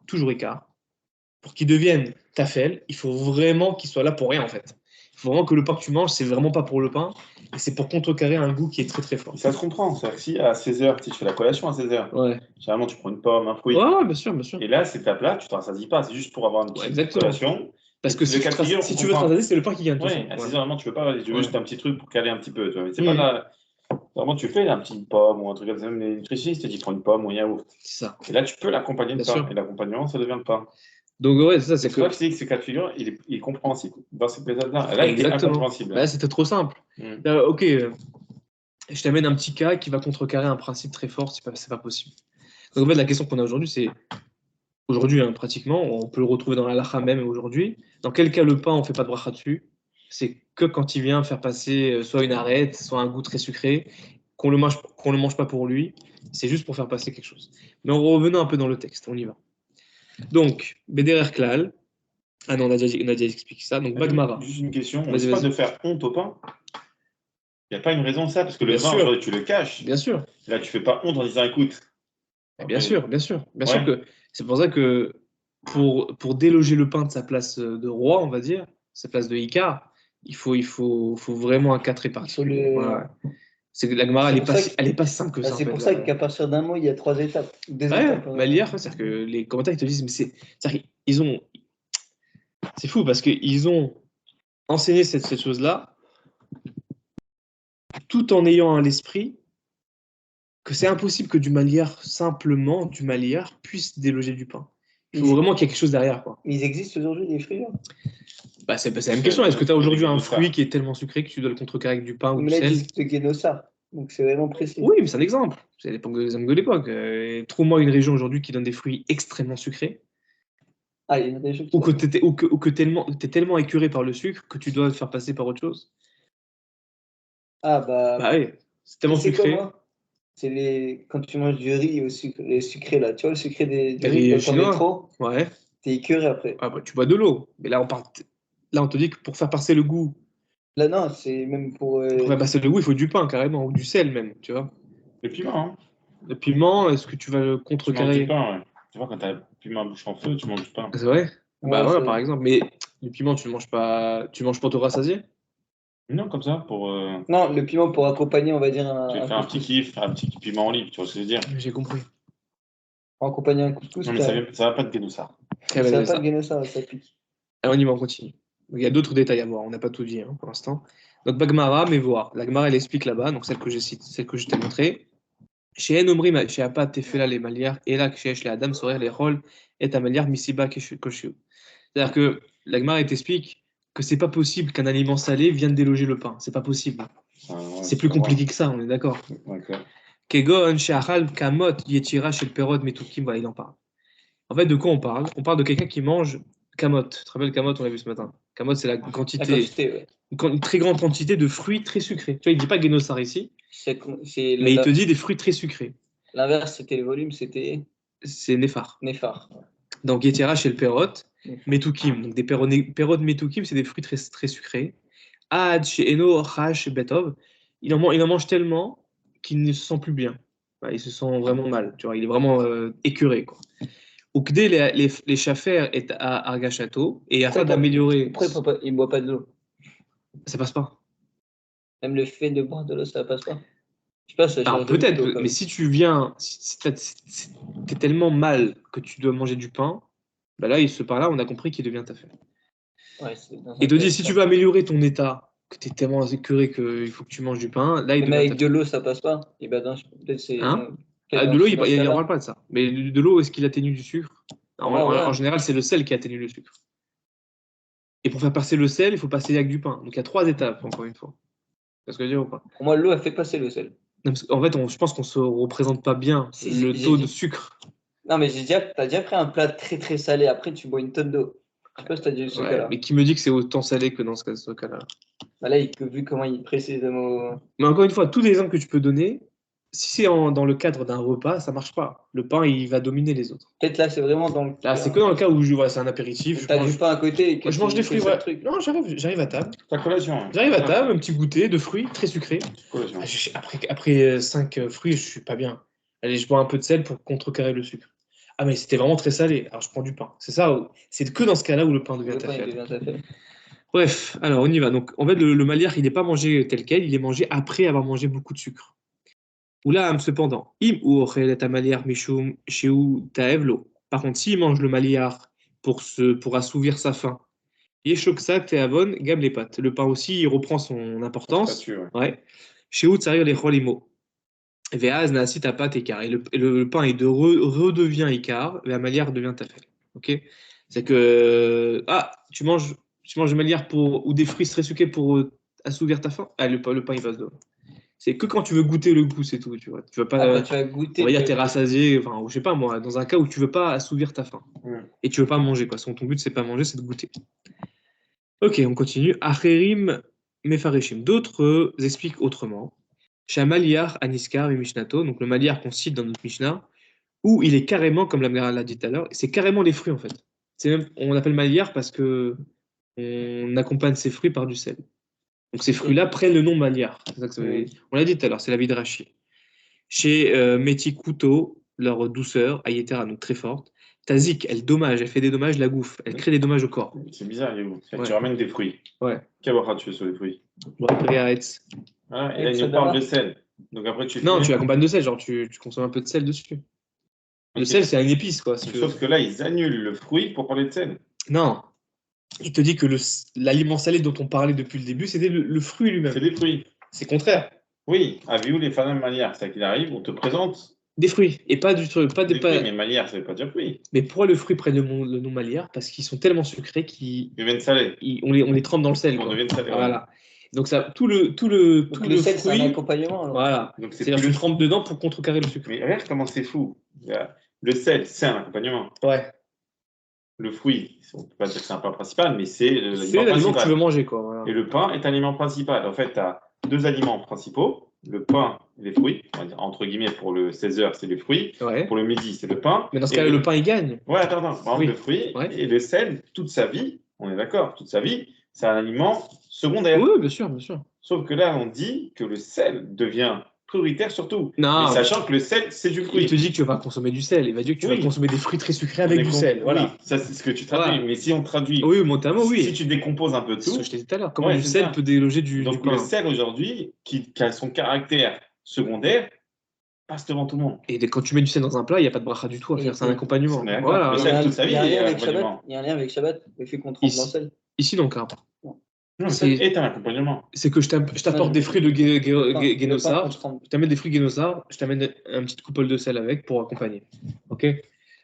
pour qu'il devienne tafel, il faut vraiment qu'il soit là pour rien en fait. Il faut vraiment que le pain que tu manges, c'est vraiment pas pour le pain, et c'est pour contrecarrer un goût qui est très très fort. Ça se comprend. C'est-à-dire que si à 16h, tu fais la collation à 16h, généralement tu prends une pomme, un fruit. Ouais, bien sûr, bien sûr. Et là, c'est ta plat, tu t'en rassasies pas, c'est juste pour avoir une petite collation. Parce que si tu veux te rassasier, c'est le pain qui gagne. Oui, à 16h, vraiment, tu veux pas, tu veux juste un petit truc pour caler un petit peu. C'est pas là. Vraiment, tu fais un petit pomme ou un truc comme ça. Les nutritionnistes te disent prends une pomme ou un yaourt. C'est ça. Et là, tu peux l'accompagner de pain. Et l'accompagnement, ça devient le pain. Donc, ouais, c'est ça. C'est pour ça que c'est que ces cas de figure, il est compréhensible. Dans cette méthode-là, là, il est incompréhensible. Là, c'était trop simple. Ok, je t'amène un petit cas qui va contrecarrer un principe très fort, c'est pas possible. Donc, en fait, la question qu'on a aujourd'hui, c'est aujourd'hui, pratiquement, on peut le retrouver dans la lacha même aujourd'hui. Dans quel cas le pain, on ne fait pas de bracha dessus? C'est que quand il vient faire passer soit une arête, soit un goût très sucré, qu'on le mange pas pour lui, c'est juste pour faire passer quelque chose. Mais en revenant un peu dans le texte, on y va. Donc, Bederer Klal. Ah non, on a déjà expliqué ça. Donc, Bagmara. Juste une question, on ne dit pas de faire honte au pain? Il n'y a pas une raison ça, parce que le pain, aujourd'hui, tu le caches. Bien sûr. Là, tu ne fais pas honte en disant écoute. Bien sûr. Bien sûr que c'est pour ça que pour déloger le pain de sa place de roi, on va dire, sa place de Ika, il faut vraiment un cas très particulier. C'est que la Gemara, elle est pas simple que ça. C'est pour ça qu'à partir d'un mot, il y a 3 étapes. C'est-à-dire que les commentateurs te disent, mais c'est fou parce qu'ils ont enseigné cette chose-là tout en ayant à l'esprit que c'est impossible que du malière puisse déloger du pain. Il faut vraiment qu'il y ait quelque chose derrière. Quoi. Mais ils existent aujourd'hui des fruits c'est la même question. Est-ce que tu as aujourd'hui un fruit qui est tellement sucré que tu dois le contrecarrer avec du pain ou du sel? Mais là, il existe Génosa. Donc c'est vraiment précis. Oui, mais c'est un exemple. C'est l'exemple de l'époque. Trouve-moi une région aujourd'hui qui donne des fruits extrêmement sucrés. Ah, il y a une région ou que t'es tellement écuré par le sucre que tu dois te faire passer par autre chose. Ah oui, c'est tellement sucré. C'est quand tu manges du riz au sucre, les sucrés là, tu vois le sucré du riz quand t'en mets trop, t'es écœuré après. Ah tu bois de l'eau. Mais là on te dit que pour faire passer le goût. Là non, c'est même pour. Pour faire passer le goût, il faut du pain carrément ou du sel même, tu vois. Le piment. Hein. Le piment, est-ce que tu vas le contrecarrer? Tu manges du pain, ouais. Tu vois quand t'as le piment à bouche en feu, tu manges du pain. C'est vrai. Par exemple. Mais le piment, tu le manges pas. Tu manges pour te rassasier? Non, comme ça, pour. Non, le piment pour accompagner, on va dire. Tu vas faire un petit kiff, un petit piment olive, tu vois ce que je veux dire? J'ai compris. Pour accompagner un couscous. Non, mais ça va pas de Génosa. Ça va pas de Génosa, ça pique. Alors on y va, on continue. Il y a d'autres détails à voir, on n'a pas tout dit pour l'instant. Donc Bagmara, mais voir. La Gemara, elle explique là-bas, donc celle que je t'ai montrée. Chez Enomri, chez Apat, Tefela, les malières, et là, chez les Adam, Sorer, les rôles, et Amaliar, Misiba, Koshiu. C'est-à-dire que la Gemara, elle t'explique que c'est pas possible qu'un aliment salé vienne déloger le pain. C'est pas possible. C'est plus compliqué que ça, on est d'accord. Kegon, Shahal, Kamot, Yetira, chez le Perod, Metukim, voilà, il en parle. En fait, de quoi on parle? On parle de quelqu'un qui mange Kamot. Tu te rappelles Kamot, on l'a vu ce matin. Kamot, c'est la quantité, une très grande quantité de fruits très sucrés. Tu vois, il ne dit pas Genosar ici, mais il te dit des fruits très sucrés. L'inverse, c'était le volume, c'était. C'est Néphar. Néphar. Donc, Yetira chez le Perot, Metukim. Donc, des Perot Metukim, c'est des fruits très, très sucrés. Ad chez Eno, Hash, Betov. Il en mange tellement qu'il ne se sent plus bien. Il se sent vraiment mal. Tu vois, il est vraiment écœuré, quoi. Oukdé, les chafers est à Argachato et afin d'améliorer. Pourquoi il ne boit pas de l'eau? Ça passe pas. Même le fait de boire de l'eau, ça passe pas. Je sais pas, ça change peut-être, mais si tu viens, si t'es tellement mal que tu dois manger du pain, bah là, ce pain-là, on a compris qu'il devient ta fête. Et te dit, si tu veux améliorer ton état, que tu es tellement écœuré qu'il faut que tu manges du pain, là, mais avec de l'eau, ça passe pas. Et ben, peut-être c'est. De l'eau, il ne parle pas de ça. Mais de l'eau, est-ce qu'il atténue du sucre? En général, c'est le sel qui atténue le sucre. Et pour faire passer le sel, il faut passer avec du pain. Donc il y a 3 étapes, encore une fois. Tu vois ce que je veux dire ou pas? Pour moi, l'eau, elle fait passer le sel. Non, en fait, je pense qu'on ne se représente pas bien le taux de sucre. Non, mais t'as déjà pris un plat très très salé, après tu bois une tonne d'eau. Je sais pas si t'as déjà eu ce cas-là. Mais qui me dit que c'est autant salé que dans ce cas-là? Bah là, vu comment il précise le mot. Mais encore une fois, tous les exemples que tu peux donner, si c'est dans le cadre d'un repas, ça marche pas. Le pain, il va dominer les autres. Peut-être là, c'est vraiment dans le. Là, c'est que dans le cas où c'est un apéritif. T'as du pain à côté. Je mange des fruits. Non, j'arrive à table. Ta collation. J'arrive à table, un petit goûter de fruits très sucrés. Après 5 fruits, je suis pas bien. Allez, je bois un peu de sel pour contrecarrer le sucre. Ah, mais c'était vraiment très salé. Alors, je prends du pain. C'est ça. C'est que dans ce cas-là où le pain devient ta fête. Bref, alors on y va. Donc, en fait, le maliar, il n'est pas mangé tel quel, il est mangé après avoir mangé beaucoup de sucre. Ou là, cependant, im ou ochelet maliar mishum sheu taevlo. Par contre, s'il mange le maliar pour assouvir sa faim, yeshoksak teavon gam les pâtes. Le pain aussi, il reprend son importance. Ouais. Sheu tsarir les cholimo. Veaz naasit apat ekar. Et le pain, il redevient ekar, et la maliar devient tafel. Ok? C'est que, tu manges de maliar ou des fruits très sucrés pour assouvir ta faim. Ah, le pain, il va se donner. C'est que quand tu veux goûter le goût, c'est tout. Tu vois. Tu vas pas. Tu vas goûter. On va dire t'es rassasié, enfin, ou je sais pas moi, dans un cas où tu veux pas assouvir ta faim. Et tu veux pas manger, quoi. Ton but, c'est pas manger, c'est de goûter. Ok, on continue. Acherim mefareshim. D'autres expliquent autrement. Shamaliar aniskar et mishnato. Donc le maliar qu'on cite dans notre Mishnah, où il est carrément, comme la l'a dit tout à l'heure, c'est carrément les fruits en fait. On appelle maliar parce que on accompagne ces fruits par du sel. Donc ces fruits-là prennent le nom maliar. On l'a dit tout à l'heure, c'est la vie de Rachi. Chez Metikuto, leur douceur, Ayetera, donc très forte. Tazik, elle dommage, elle fait des dommages, la gouffe, elle crée des dommages au corps. C'est bizarre, tu ramènes des fruits. Ouais. Quelle bracha tu fais sur les fruits? Ah, et là, il nous parle de sel. Donc après, tu l'accompagnes de sel, genre tu consommes un peu de sel dessus. Le sel, c'est une épice, quoi. Sauf que là, ils annulent le fruit pour parler de sel. Non. Il te dit que l'aliment salé dont on parlait depuis le début, c'était le fruit lui-même. C'est des fruits. C'est contraire. Oui, avez-vous les fanam manière? C'est qu'il arrive, on te présente des fruits et pas du truc, pas des fruits, mais malière, ça veut pas dire fruits. Mais pourquoi le fruit prenne le nom malière? Parce qu'ils sont tellement sucrés qu'ils deviennent salés. On les trempe dans le sel. On devient salé. Voilà. Donc ça, tout le sel, fruit, c'est un accompagnement. Alors. Voilà. C'est-à-dire que tu trempes dedans pour contrecarrer le sucre. Mais regarde comment c'est fou. Le sel, c'est un accompagnement. Ouais. Le fruit, on ne peut pas dire que c'est un plat principal, mais c'est l'aliment que tu veux manger, quoi. Voilà. Et le pain est un aliment principal. En fait, tu as deux aliments principaux, le pain et les fruits. On va dire, entre guillemets, pour le 16h, c'est les fruits. Ouais. Pour le midi, c'est le pain. Mais dans ce cas-là, le pain, il gagne. Ouais, attends. Par exemple, le fruit et le sel, toute sa vie, on est d'accord, toute sa vie, c'est un aliment secondaire. Oui, bien sûr. Sauf que là, on dit que le sel devient prioritaire surtout. Non, mais sachant que le sel, c'est du fruit. Il te dit que tu vas pas consommer du sel. Il va dire que tu vas consommer des fruits très sucrés avec du sel. Voilà. Oui, ça, c'est ce que tu traduis. Voilà. Mais si on traduit. Oui, notamment, oui. Si tu décomposes un peu tout. C'est ce que je t'ai dit tout à l'heure. Comment le sel peut déloger du Donc, pain. le sel aujourd'hui, qui a son caractère secondaire, passe devant tout le monde. Et quand tu mets du sel dans un plat, il n'y a pas de bracha du tout à faire. C'est un accompagnement. Voilà. Le sel, toute sa vie, il y a un lien avec Shabbat, le fait qu'on trempe dans le sel. Ici, donc. Non, c'est un accompagnement. C'est que je t'apporte des fruits de Guénossar, je t'amène des fruits Guénossar, je t'amène une petite coupole de sel avec pour accompagner. Ok.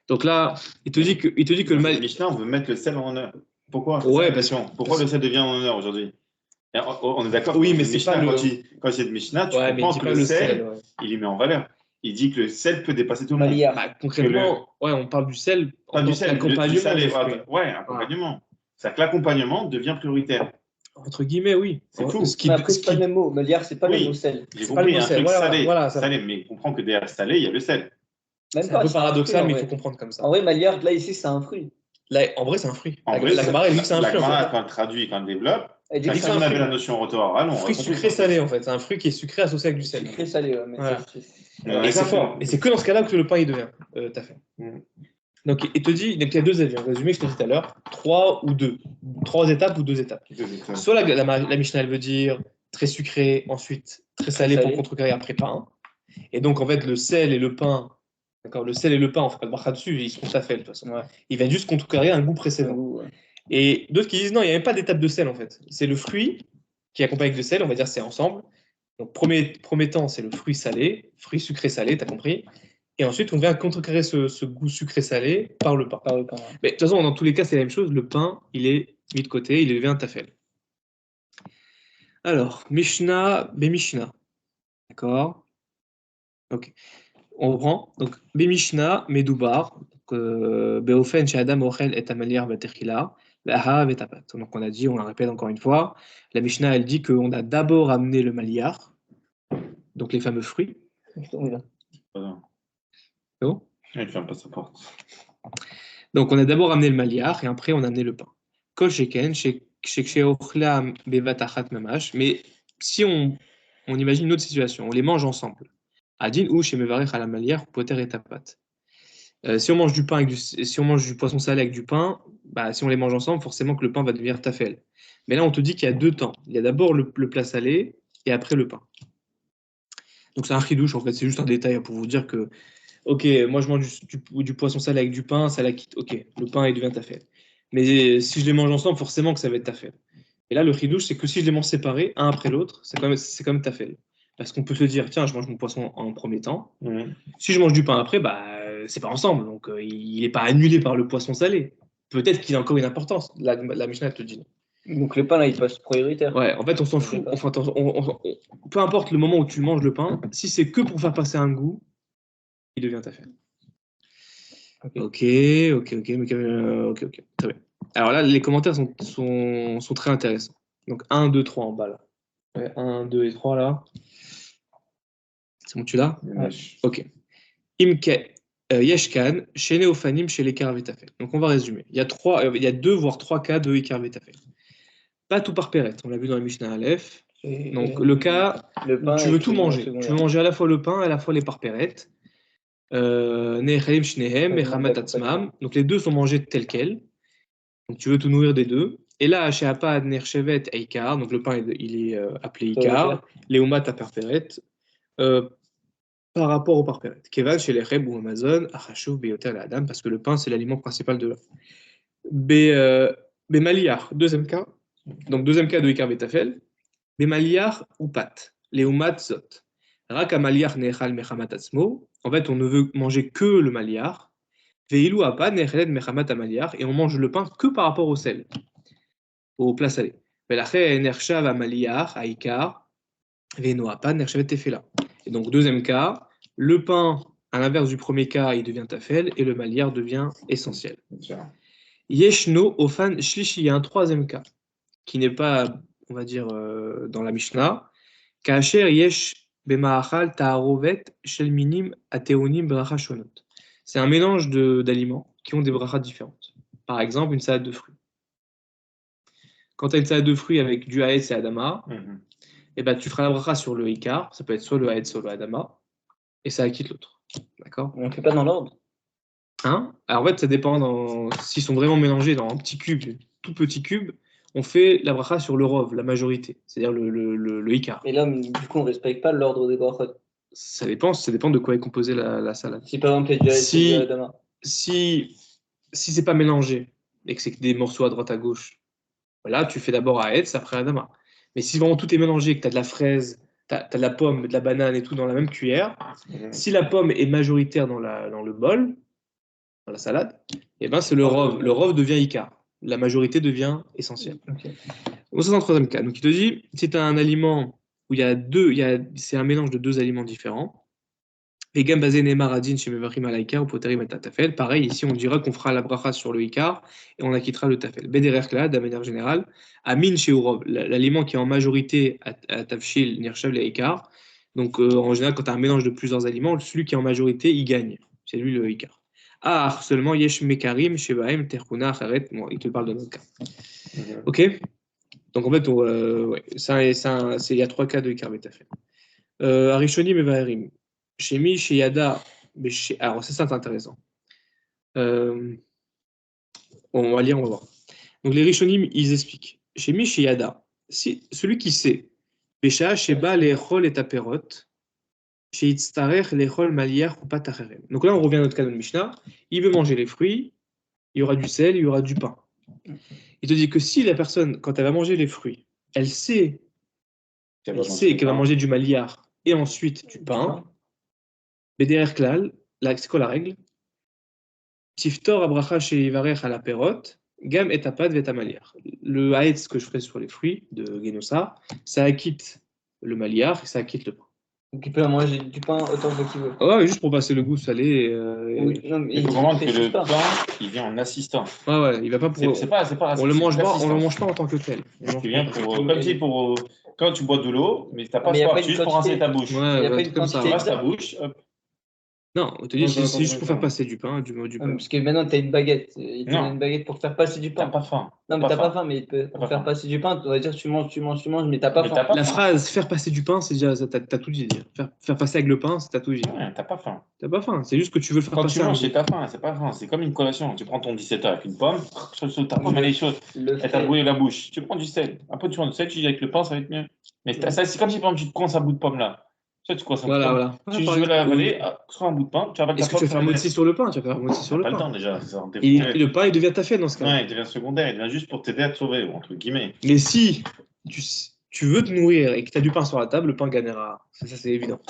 Donc là, il te dit que le mal. Mishnah, on veut mettre le sel en honneur. Pourquoi? Ouais, pourquoi le sel devient en honneur aujourd'hui? On est d'accord. Oui, mais c'est pas quand il y a de Mishnah, tu comprends que le sel, il y met en valeur. Il dit que le sel peut dépasser tout le monde. Bah, concrètement, on parle du sel. Pas du sel, accompagnement. Accompagnement. C'est-à-dire que l'accompagnement devient prioritaire. Entre guillemets, oui. C'est fou. Après, c'est pas le même mot. Maliar, c'est pas le mot sel. J'ai compris, un truc salé. Mais comprends que derrière salé, il y a le sel. C'est un peu paradoxal, mais il faut comprendre comme ça. En vrai, Maliar, là, ici, c'est un fruit. Là, en vrai, c'est un fruit. La Gemara, elle dit que c'est un fruit. La Gemara, quand elle traduit, quand elle développe, si on avait la notion rotoire, un fruit sucré-salé, en fait. C'est un fruit qui est sucré associé avec du sel. Sucré-salé, ouais. Et c'est fort. Et c'est que dans ce cas-là que le pain, il devient. T'as fait. Donc, il te dit, il y a deux avis, en résumé, je te dis tout à l'heure, 3 ou 2. 3 étapes ou 2 étapes. Soit la Mishnah, elle veut dire très sucré, ensuite très salé pour contrecarrer après pain. Et donc, en fait, le sel et le pain, d'accord, le sel et le pain, on fait pas de bracha dessus, ils seront tafel, de toute façon. Ouais. Il va juste contrecarrer un goût précédent. Et d'autres qui disent, non, il n'y a même pas d'étape de sel, en fait. C'est le fruit qui accompagne avec le sel, on va dire c'est ensemble. Donc, premier temps, c'est le fruit salé, fruit sucré-salé, t'as compris. Et ensuite, on vient contrecarrer ce goût sucré-salé par le pain. Mais de toute façon, dans tous les cas, c'est la même chose. Le pain, il est mis de côté, il devient un tafel. Alors, Mishnah, Bemishna. D'accord. Ok. On reprend. Donc, Bemishna, Medoubar. Beofen, Shadam, Ochel, et Amaliar, Baterkila. Donc, on a dit, on la répète encore une fois. La Mishnah, elle dit qu'on a d'abord amené le maliar, donc les fameux fruits. Non. Il ferme pas sa porte. Donc, on a d'abord amené le maliar et après, on a amené le pain. Kol sheken, mais si on imagine une autre situation, on les mange ensemble. Adin ou chez Mevarech à la maliar, poter et tapat. Si on mange du pain si on mange du poisson salé avec du pain, bah, si on les mange ensemble, forcément que le pain va devenir tafel. Mais là, on te dit qu'il y a deux temps. Il y a d'abord le plat salé et après le pain. Donc c'est un chidouche, en fait, c'est juste un détail pour vous dire que, ok, moi je mange du poisson salé avec du pain, ça la quitte, ok, le pain il devient tafel. Mais si je les mange ensemble, forcément que ça va être tafel. Et là, le chidouche, c'est que si je les mange séparés, un après l'autre, c'est quand même tafel. Parce qu'on peut se dire, tiens, je mange mon poisson en premier temps. Si je mange du pain après, bah, c'est pas ensemble. Donc, il n'est pas annulé par le poisson salé. Peut-être qu'il a encore une importance. La Mishnah te dit. Donc, le pain, là, il passe prioritaire. Ouais, en fait, on s'en fout. Enfin, peu importe le moment où tu manges le pain, si c'est que pour faire passer un goût, il devient tafel. Ok. Très bien. Alors là, les commentaires sont très intéressants. Donc, 1, 2, 3 en bas, là. Ouais, 1, 2 et 3, là. C'est bon, tu l'as? Ouais. Ok. Imke, Yeshkan, chez Néophanim, chez les Vetafel. Donc, on va résumer. Il y a 2, voire 3 cas de Ikar Vetafel. Pas tout par Péret. On l'a vu dans la Mishnah Aleph. Donc, le cas, tu veux tout manger. Tu veux manger à la fois le pain et à la fois les parpérettes. Nechalim Shnehem, Mechamat Atzmam. Donc, les deux sont mangés tels quels. Donc, tu veux tout nourrir des deux. Et là, chez Apad, Nerchevet, Eikar. Donc, le pain, il est appelé Ikar. Léomat à parpéret. Par rapport au parpéret. Keval chez les Reb ou Amazon, Achashov, Beyoter, la Adam, parce que le pain, c'est l'aliment principal de l'homme. Bémaliar, deuxième cas. Donc, deuxième cas de Ikar Betafel. Bémaliar ou pat. Léomat zot. Rak amaliar nechal mechamat atzmo. En fait, on ne veut manger que le maliar. Veilou apa necheled mechamat amaliar. Et on mange le pain que par rapport au sel, au plat salé. Velaché nershav amaliar, aikar. Veino apa nershavet tefela. Et donc, deuxième cas, le pain, à l'inverse du premier cas, il devient tafel et le maliar devient essentiel. Yeshno ofan shlishi. Il y a un troisième cas qui n'est pas, on va dire, dans la Mishnah. Kacher yesh bema'achal ta'arovet shelminim ateonim bracha shonot. C'est un mélange d'aliments qui ont des brachas différentes. Par exemple, une salade de fruits. Quand tu as une salade de fruits avec du haetz et adama, et ben, tu feras la bracha sur le ikar, ça peut être soit le haetz, soit le adama, et ça acquitte l'autre. D'accord? On ne fait pas dans l'ordre. Hein? Alors en fait, ça dépend s'ils sont vraiment mélangés dans un petit cube, tout petit cube, on fait la bracha sur le rov, la majorité, c'est-à-dire le ikar. Et là, du coup, on ne respecte pas l'ordre des brachot. Ça dépend de quoi est composée la salade. Si par exemple, il y a du haetz et du adama. Si c'est pas mélangé et que c'est que des morceaux à droite à gauche, voilà, tu fais d'abord haetz, après adama. Mais si vraiment tout est mélangé, que tu as de la fraise, tu as de la pomme, de la banane et tout dans la même cuillère, si la pomme est majoritaire dans le bol, dans la salade, et ben c'est le rov. Le rov devient ikar. La majorité devient essentielle. Okay. Donc, ça, c'est un troisième cas. Donc, il te dit, si tu as un aliment où c'est un mélange de deux aliments différents, et gambazé nemaradin chez mevarim alaikar ou poterim tafel, pareil, ici, on dira qu'on fera la bracha sur le ikar et on acquittera le tafel. Bedererkla, de manière générale, amin chez urov, l'aliment qui est en majorité à tafshil, nirshav, le ikar. Donc, en général, quand tu as un mélange de plusieurs aliments, celui qui est en majorité, il gagne. C'est lui le ikar. Ah, seulement yesh mekarim, shebaim, terkuna, charet. Bon, il te parle de notre cas. Ok? Donc en fait, ouais, il y a trois cas de ikar betafel. Arishonim et Vaherim. Shemi, chez Yada. Alors, c'est intéressant. Bon, on va lire, on va voir. Donc les Rishonim, ils expliquent. Shemi, chez Yada. Celui qui sait. Besha, Sheba, Lechol et Taperot. Donc là, on revient à notre cas de Mishnah. Il veut manger les fruits, il y aura du sel, il y aura du pain. Il te dit que si la personne, quand elle va manger les fruits, elle sait qu'elle va manger du maliar et ensuite du pain, Bederer Klal, c'est quoi la règle? Tiftor abracha chez Ivarech à la perote, gam et tapad vet maliar. Le haetz que je ferai sur les fruits de Genosa, ça acquitte le maliar et ça acquitte le pain. Donc il peut manger du pain autant qu'il veut. Ouais, juste pour passer le goût salé. Oui, non, mais il faut vraiment que le pain, il vient en assistant. Ouais, il va pas pour. C'est pas on le mange pas, on le mange pas en tant que tel. Il vient comme si quand tu bois de l'eau, mais t'as pas sport, juste pour rincer ta bouche. Il n'y a pas une comme ça, rince ta bouche. Hop. Non, on te dit c'est juste pour faire passer du pain. Du pain. Parce que maintenant, tu as une baguette. Il te donne une baguette pour faire passer du pain. T'as pas faim. Non, mais t'as pas faim, mais pour faire passer du pain, tu vas dire tu manges, mais t'as pas faim. La phrase faire passer du pain, c'est déjà, t'as tout dit. Faire passer avec le pain, t'as tout dit. Ouais, t'as pas faim. T'as pas faim, c'est juste que tu veux le faire passer. Quand tu manges, c'est pas faim, c'est pas faim. C'est comme une collation. Tu prends ton 17h avec une pomme, ta pomme, elle est chaude. Elle t'a brûlé la bouche. Tu prends du sel. Après, tu prends du sel, tu dis avec le pain, ça va être mieux. Mais ça, c'est comme si, par exemple, tu te prends un bout de pomme là. Tu crois ça voilà. Tu veux l'avaler, sur un bout de pain, tu avales ta pomme. Est-ce que tu vas faire moitié sur le pain? Tu vas faire moitié sur le pain. Pas le temps déjà. Et le pain, il devient ta fête dans ce cas. Ouais, il devient secondaire, il devient juste pour t'aider à te sauver, entre guillemets. Mais si tu veux te nourrir et que tu as du pain sur la table, le pain gagnera. Ça, c'est évident.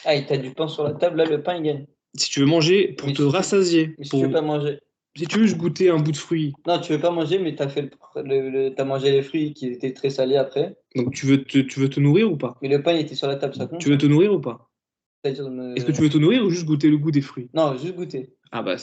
Ah, et tu as du pain sur la table, là, le pain, il gagne. Si tu veux manger pour te rassasier. Mais si tu veux pas manger. Si tu veux juste goûter un bout de fruit. Non, tu veux pas manger, mais t'as mangé les fruits qui étaient très salés après. Donc tu veux te nourrir ou pas? Mais le pain, il était sur la table, ça compte. Tu veux te nourrir ou pas? C'est-à-dire Est-ce que tu veux te nourrir ou juste goûter le goût des fruits? Non, juste goûter. Ah bah,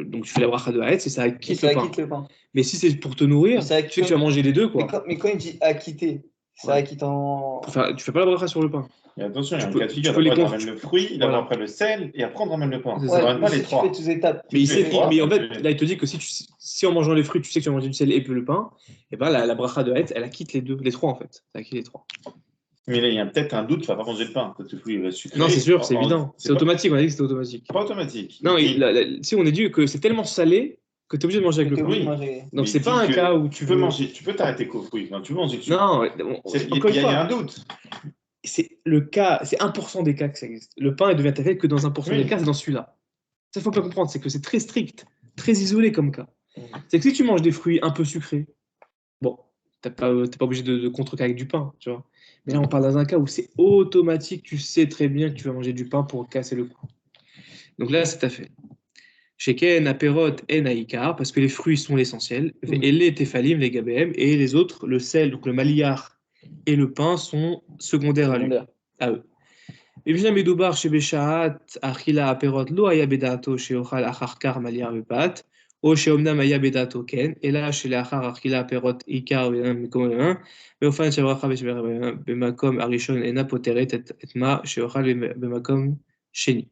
donc tu fais la bracha de Haetz et ça quitte le pain. Mais si c'est pour te nourrir, tu sais que tu vas manger les deux, quoi. Mais quand il dit acquitter, ça acquitte en... Tu fais pas la bracha sur le pain. Et attention, il y a un cas de figure, d'abord on ramène le fruit, d'abord après le sel, et après on ramène le pain. On ramène pas les trois. Tu fais toutes les étapes. Mais en fait, là, il te dit que si en mangeant les fruits, tu sais que tu vas manger du sel et puis le pain, et ben la bracha de Haetz, elle acquitte les trois, en fait. Elle acquitte les trois. Mais là, il y a peut-être un doute, tu vas pas manger le pain. Peut-être que il va sucrer. Non, c'est sûr, c'est évident. C'est automatique, on a dit que c'était automatique. Pas automatique. Non, si on a dit que c'est tellement salé que tu es obligé de manger avec le pain. Donc c'est pas un cas où tu peux manger, tu peux t'arrêter qu'aux fruits. Non, tu peux manger. Non, il y a un doute. C'est le cas, c'est 1% des cas que ça existe. Le pain, il devient ta fête que dans 1% des cas, c'est dans celui-là. Ça, il faut pas comprendre, c'est que c'est très strict, très isolé comme cas. C'est que si tu manges des fruits un peu sucrés, bon, t'es pas obligé de contrecarrer avec du pain, tu vois. Mais là, on parle dans un cas où c'est automatique, tu sais très bien que tu vas manger du pain pour casser le cou. Donc là, c'est ta fait. Sheken, Aperot, en Aïkar, parce que les fruits sont l'essentiel. Et les Tefalim, les Gabem, et les autres, le sel, donc le Maliar et le pain sont secondaires à eux. Et bien, Medoubar, chez Béchaat, Achila, Aperot, Lo Aya Bedato, chez Ochal, Acharkar, Maliar, Bepat, O chez Omna, Maya Bedato, Ken, et là, chez l'Achar, Achila, Aperot, Ikar, Mekom, Beofan, chez Bracha, Bemakom, Arishon, Ena, Poteret, Etma, chez Ochal, Bemakom, Sheni.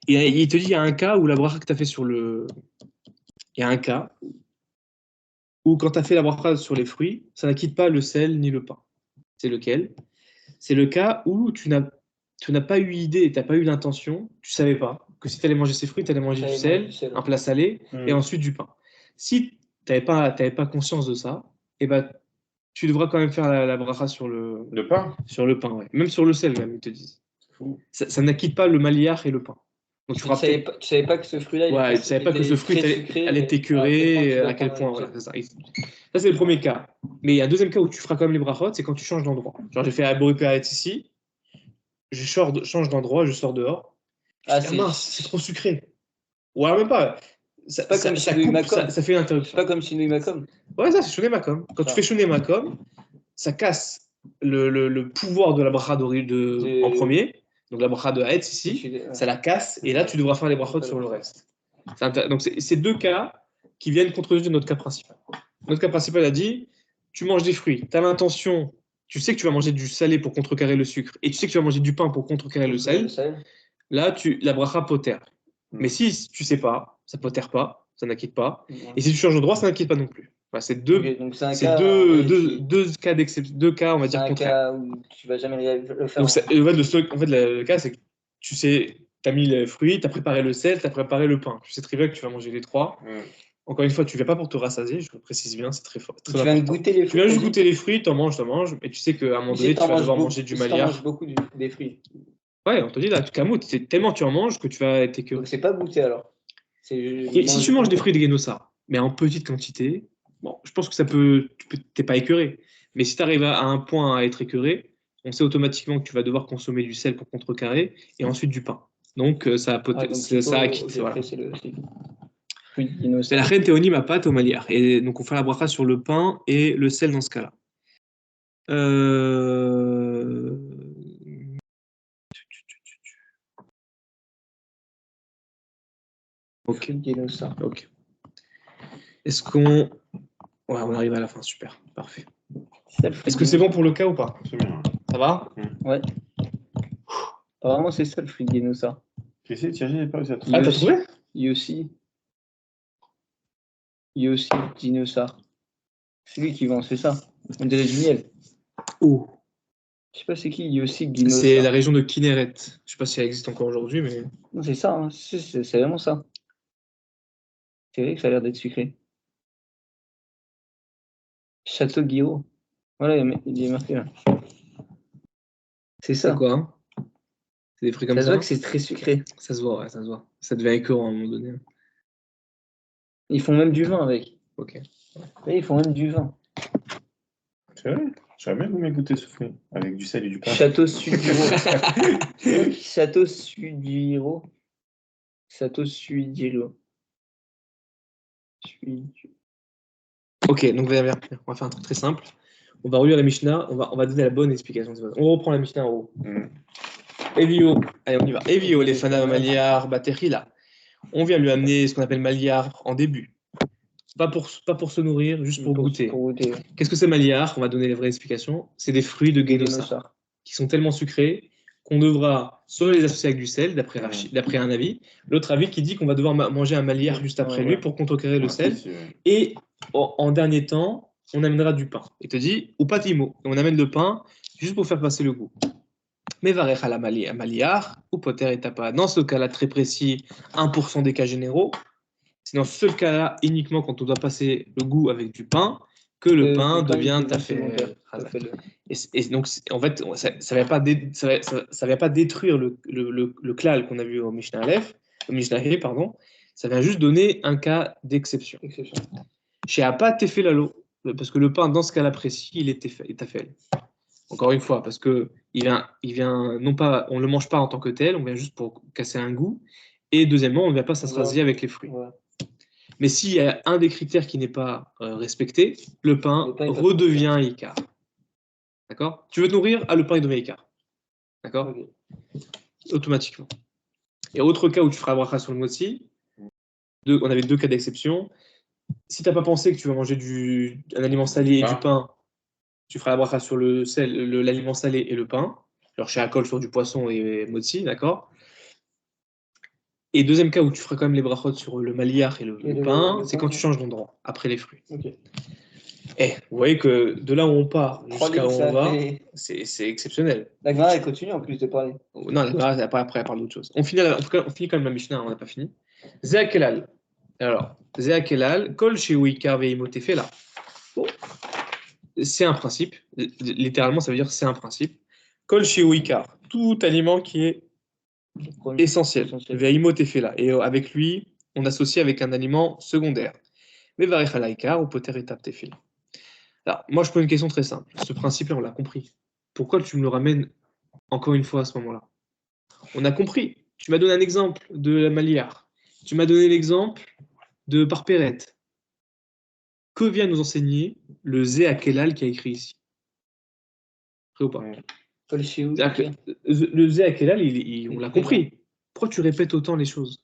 Et il te dit, il y a un cas où la bracha que tu as fait sur le... Il y a un cas où quand tu as fait la bracha sur les fruits, ça n'acquitte pas le sel ni le pain. C'est lequel? C'est le cas où tu n'as pas eu idée, tu n'as pas eu l'intention, tu ne savais pas que si tu allais manger ces fruits, tu allais manger du sel, un plat salé et ensuite du pain. Si tu n'avais pas conscience de ça, eh ben, tu devras quand même faire la bracha sur le pain. Sur le pain, ouais. Même sur le sel, même, ils te disent. Ça n'acquitte pas le maliar et le pain. Donc, tu savais pas que ce fruit-là, tu savais pas que ce fruit allait t'écurer, à quel point. Voilà, ça, c'est le premier cas. Mais il y a un deuxième cas où tu feras quand même les brachot, c'est quand tu changes d'endroit. Genre, j'ai fait à Boripéret ici, je change d'endroit, je sors dehors. Mince, c'est trop sucré. Ou alors même pas. Ça fait une interruption. C'est pas comme Shinui Makom. Ouais, ça, c'est Shinui Makom. Quand tu fais Shinui Makom, ça casse le pouvoir de la bracha en premier. Donc la bracha de Haetz ici, ça la casse, et là tu devras faire les brachot sur le reste. Donc c'est deux cas qui viennent contredire notre cas principal. Notre cas principal a dit, tu manges des fruits, tu as l'intention, tu sais que tu vas manger du salé pour contrecarrer le sucre, et tu sais que tu vas manger du pain pour contrecarrer le sel, là la bracha poter. Mais si tu sais pas, ça poter pas, ça n'acquitte pas, et si tu changes de droit, ça n'acquitte pas non plus. Voilà, c'est deux cas, on va dire, contraires. C'est un cas où tu vas jamais le faire. Donc, le cas, c'est que tu sais, tu as mis les fruits, tu as préparé le sel, tu as préparé le pain. Tu sais très bien que tu vas manger les trois. Encore une fois, tu ne viens pas pour te rassasier, je le précise bien, c'est très fort. Tu viens goûter les fruits. Tu viens juste goûter les fruits, tu en manges, et tu sais qu'à un moment donné, tu vas devoir manger du maliar. Tu manges beaucoup des fruits. Ouais, on te dit là, tellement tu en manges que tu vas être écœuré. Donc, c'est pas goûter alors. Si tu manges des fruits de Genosa, mais en petite quantité, bon, je pense que t'es pas écœuré. Mais si tu arrives à un point à être écœuré, on sait automatiquement que tu vas devoir consommer du sel pour contrecarrer et ensuite du pain. Donc ça acquitte. Voilà. C'est la reine théonyme à pâte au maliar. Et donc on fait la bracha sur le pain et le sel dans ce cas-là. Ok. Est-ce qu'on... Ouais, on arrive à la fin, super, parfait. Est-ce que c'est bon pour le cas ou pas? Ça va? Ouais. Vraiment, c'est ça le fruit de ça. J'essaie de chercher, j'ai pas réussi à trouver. Ah, t'as trouvé? Yossi Dinosaur. C'est lui qui vend, c'est ça. On dirait du miel. Oh. Je sais pas c'est qui, Yossi Dinosaur. C'est la région de Kinneret. Je sais pas si elle existe encore aujourd'hui, mais. Non, c'est ça, hein. C'est vraiment ça. C'est vrai que ça a l'air d'être sucré. Château Guiraud. Voilà, il est marqué là. C'est ça. C'est quoi hein? C'est des fruits comme ça. Ça se voit que c'est très sucré. Ça se voit, ouais, ça se voit. Ça devait écœurant à un moment donné. Ils font même du vin avec. Ok. Et ils font même du vin. C'est vrai? J'aurais bien aimé goûter ce fruit avec du sel et du pain. Château Sudiro. Château Sudiro. Château Sudiro. Ok, donc on va faire un truc très simple. On va relire la Mishnah, on va donner la bonne explication. On reprend la Mishnah en haut. Evio, allez on y va. Evio, les fana maliar baterila. On vient lui amener ce qu'on appelle maliar en début. Pas pour se nourrir, juste pour goûter. Qu'est-ce que c'est maliar? On va donner les vraies explications. C'est des fruits de Génosa qui sont tellement sucrés qu'on devra soit les associer avec du sel, d'après un avis. L'autre avis qui dit qu'on va devoir manger un maliar juste après lui pour contrecarrer le sel. Et en dernier temps, on amènera du pain. Il te dit, ou patimo, on amène le pain juste pour faire passer le goût. Mais varecha la maliar, ou poter et tapa. Dans ce cas-là très précis, 1% des cas généraux. C'est dans ce cas-là uniquement quand on doit passer le goût avec du pain que le pain devient tafel. Et donc, en fait, ça ne vient pas détruire le klal qu'on a vu au Mishnah Aleph, au Mishnah He, pardon. Ça vient juste donner un cas d'exception. Chez Apa Tefelalo, parce que le pain, dans ce cas-là précis, il est tafel. Encore une fois, parce que il vient, non pas, on ne le mange pas en tant que tel, on vient juste pour casser un goût. Et deuxièmement, on ne vient pas s'astrasier avec les fruits. Ouais. Mais s'il y a un des critères qui n'est pas respecté, le pain redevient Ikar. D'accord? Tu veux te nourrir? Ah, le pain, il devient Ikar. D'accord? Okay. Automatiquement. Et autre cas où tu feras bracha sur le motzi, on avait deux cas d'exception. Si tu n'as pas pensé que tu vas manger un aliment salé et du pain, tu feras la bracha sur l'aliment salé et le pain. Alors chez Akol sur du poisson et motzi, d'accord? Et deuxième cas où tu feras quand même les brachot sur le maliar et le pain, c'est quand tu changes d'endroit, après les fruits. Okay. Et vous voyez que de là où on part jusqu'à où on va, c'est exceptionnel. La Gemara, elle continue en plus de parler. Non, la Gemara, après, elle parle d'autre chose. On finit quand même la Mishnah, on n'a pas fini. Zéa Kelal. Alors, Zéa Kelal, Kol Sheouikar Veimotefela. Bon, c'est un principe. Littéralement, ça veut dire c'est un principe. Kol Sheouikar, tout aliment qui est essentiel. Veimotefela. Et avec lui, on associe avec un aliment secondaire. Mais Varechalaikar ou Poter et Taptefela. Alors, moi, je pose une question très simple. Ce principe-là, on l'a compris. Pourquoi tu me le ramènes encore une fois à ce moment-là? On a compris. Tu m'as donné un exemple de la maliar. Tu m'as donné l'exemple de Parperet. Que vient nous enseigner le Zé Akelal qui a écrit ici? Vrai ou pas? Le Zé Akelal, on l'a compris. Pourquoi tu répètes autant les choses?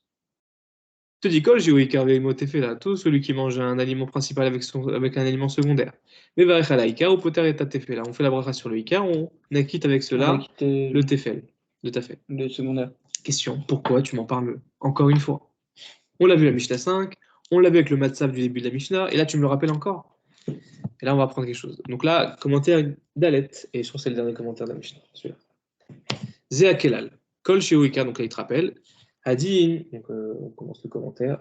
Je te dis quoi, là, tout celui qui mange un aliment principal avec un aliment secondaire. Mais Varechalaïka ou Poter et Tatefel. On fait la bracha sur le Ika, on acquitte avec cela le Tefel. Le Tafel. Le secondaire. Question, pourquoi tu m'en parles encore une fois? On l'a vu à la Mishnah 5, on l'a vu avec le Matzav du début de la Mishnah, et là tu me le rappelles encore. Et là on va apprendre quelque chose. Donc là, commentaire d'Alet, et je crois que c'est le dernier commentaire de la Mishnah, celui-là. Zéa Kelal, Kol Sheouika, donc là il te rappelle. Adin, donc on commence le commentaire.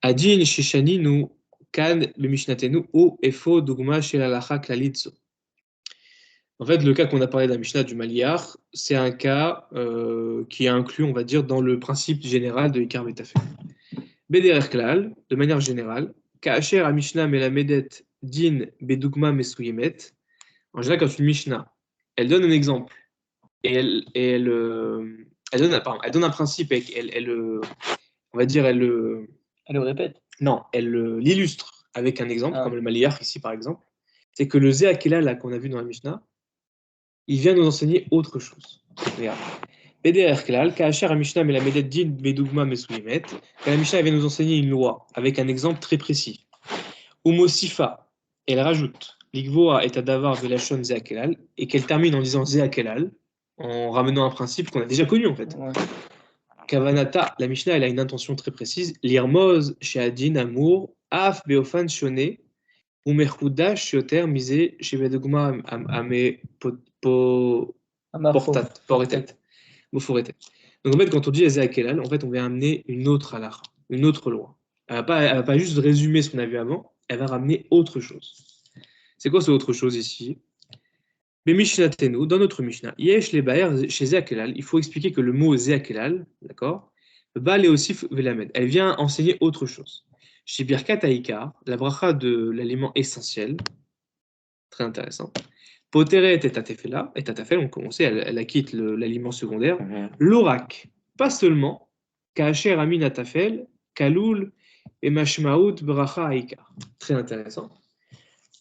Adin Sheshaninu Kan le Mishnatenu O Efo Dogma Shelalacha Klalitzo. En fait, le cas qu'on a parlé de la Mishnah du Maliar, c'est un cas qui est inclus, on va dire, dans le principe général de Ikar Betafel. Bederer Klal, de manière générale, Ka'asher a Mishnah Melamedet Din Bedugma Mesuyemet. En général, quand une Mishnah, elle donne un exemple et elle donne un principe et on va dire, elle le répète. Non, elle l'illustre avec un exemple, comme le Maliar ici par exemple. C'est que le Zé Akela là qu'on a vu dans la Mishnah, il vient nous enseigner autre chose. Regarde. BDR Klal, Ka'asher a Mishnah Melamedet Din Bedugma Mesuyemet. Quand la Mishnah vient nous enseigner une loi avec un exemple très précis. Umosifa, elle rajoute Ligvoa et Adavar de la Shon Zé Akelal, et qu'elle termine en disant Zé Akelal, en ramenant un principe qu'on a déjà connu en fait. Ouais. Kavanata, la Mishnah, elle a une intention très précise. L'irmoz, Sheadin, Amour, Af, Beofan, Shone, Umerhuda, Shioter, Misé, Shebedogma, Ame, Portat, Poretet, Moforetet. Donc en fait, quand on dit Ezeakelal, en fait, on va amener une autre halakha, une autre loi. Elle va pas juste résumer ce qu'on a vu avant, elle va ramener autre chose. C'est quoi cette autre chose ici? Mais Mishnatenu, dans notre Mishnah, Yesh les Baer chez Zeakelal, il faut expliquer que le mot Zeakelal, d'accord, Bal et aussi Velamed, elle vient enseigner autre chose. Chez Birkat Aïkar, la bracha de l'aliment essentiel, très intéressant. Poteret et Tatafel, on sait, elle acquitte l'aliment secondaire. L'orak, pas seulement, Kacher Amin Atafel, Kaloul et Mashmaout Bracha Aïkar. Très intéressant.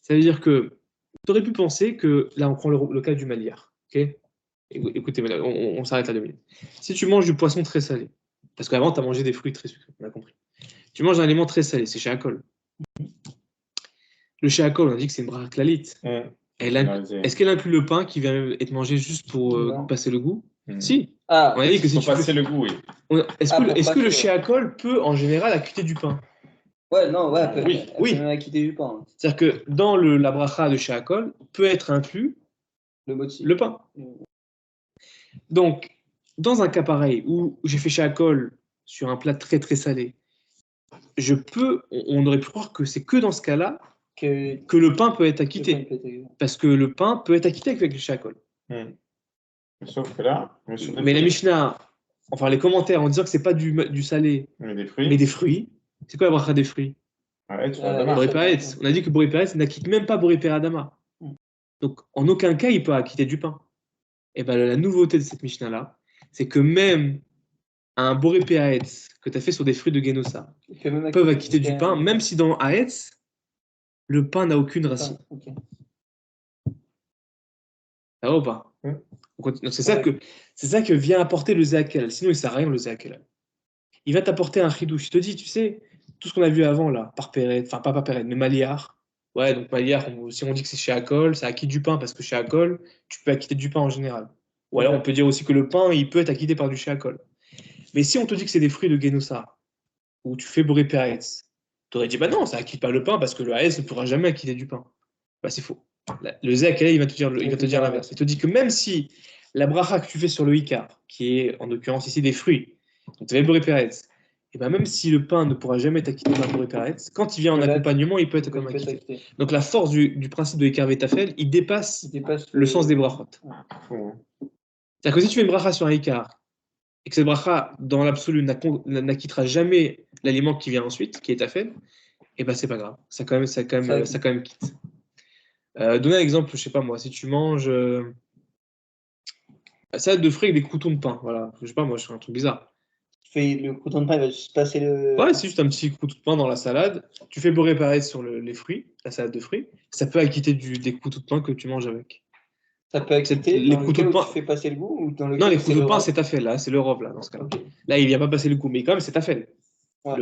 Ça veut dire que tu aurais pu penser que, là on prend le cas du maliar, ok? Écoutez, on s'arrête là 2 minutes. Si tu manges du poisson très salé, parce qu'avant tu as mangé des fruits très sucrés, on a compris. Tu manges un aliment très salé, c'est Sheakol. Le Sheakol, on dit que c'est une bracha klalite. Est-ce qu'elle inclut le pain qui vient être mangé juste pour passer le goût? Si. On a dit que si tu passer le goût, oui. Est-ce que le Sheakol peut en général acquitter du pain? Ouais, non, ouais, oui. Même acquitter du pain. C'est-à-dire que dans la bracha de Sheakol peut être inclus le pain. Donc, dans un cas pareil où j'ai fait Sheakol sur un plat très très salé, on aurait pu croire que c'est que dans ce cas-là que le pain peut être acquitté. Parce que le pain peut être acquitté avec le Sheakol. Sauf que là, mais la Mishnah, enfin les commentaires en disant que c'est pas du salé, mais des fruits. C'est quoi la bracha des fruits? On a dit que Boré Pérez n'acquitte même pas Boré Adama. Donc en aucun cas il peut acquitter du pain. Et bien la nouveauté de cette Mishnah-là, c'est que même un Boré Pérez que tu as fait sur des fruits de Genosa peuvent acquitter du pain, même si dans Haetz, le pain n'a aucune racine. Ça va ou pas? Donc c'est ça que vient apporter le Zeakelal. Sinon, il ne sert à rien le Zeakelal. Il va t'apporter un chidouche. Il te dit, tu sais, tout ce qu'on a vu avant là, par Péret, enfin pas par Péret, mais Maliar. Ouais, donc Maliar, si on dit que c'est chez Akol, ça acquitte du pain parce que chez Akol, tu peux acquitter du pain en général. Ou alors on peut dire aussi que le pain, il peut être acquitté par du chez Akol. Mais si on te dit que c'est des fruits de Genosa, ou tu fais Boré Peretz, tu aurais dit, bah non, ça acquitte pas le pain parce que le AS ne pourra jamais acquitter du pain. Bah c'est faux. Le Zeakelal, il va te dire l'inverse. Il te dit que même si la bracha que tu fais sur le Icar, qui est en l'occurrence ici des fruits, donc tu avais Boré Peretz, et ben même si le pain ne pourra jamais être acquitté par Boré Peretz, quand il vient en accompagnement, il peut être comme acquitté. Donc la force du principe de Icar Vetafel, il dépasse le sens des brachot. C'est-à-dire que si tu fais une bracha sur un Icar, et que cette bracha, dans l'absolu, n'acquittera jamais l'aliment qui vient ensuite, qui est Tafel, et ben c'est pas grave. Ça quand même quitte. Donner un exemple, je sais pas moi, si tu manges salade de fruits avec des croutons de pain, voilà, je sais pas moi, je fais un truc bizarre. Tu fais le crouton de pain, il va juste passer le. Ouais, c'est juste un petit crouton de pain dans la salade. Tu fais beurrer pareil sur les fruits, la salade de fruits. Ça peut acquitter des croutons de pain que tu manges avec. Ça peut acquitter les croutons de pain. Tu fais passer le goût ou dans non, les croutons de pain, c'est Tafel, là, c'est l'Europe, là, dans ce cas-là. Okay. Là, il vient pas passer le goût, mais quand même, c'est Tafel. Ouais.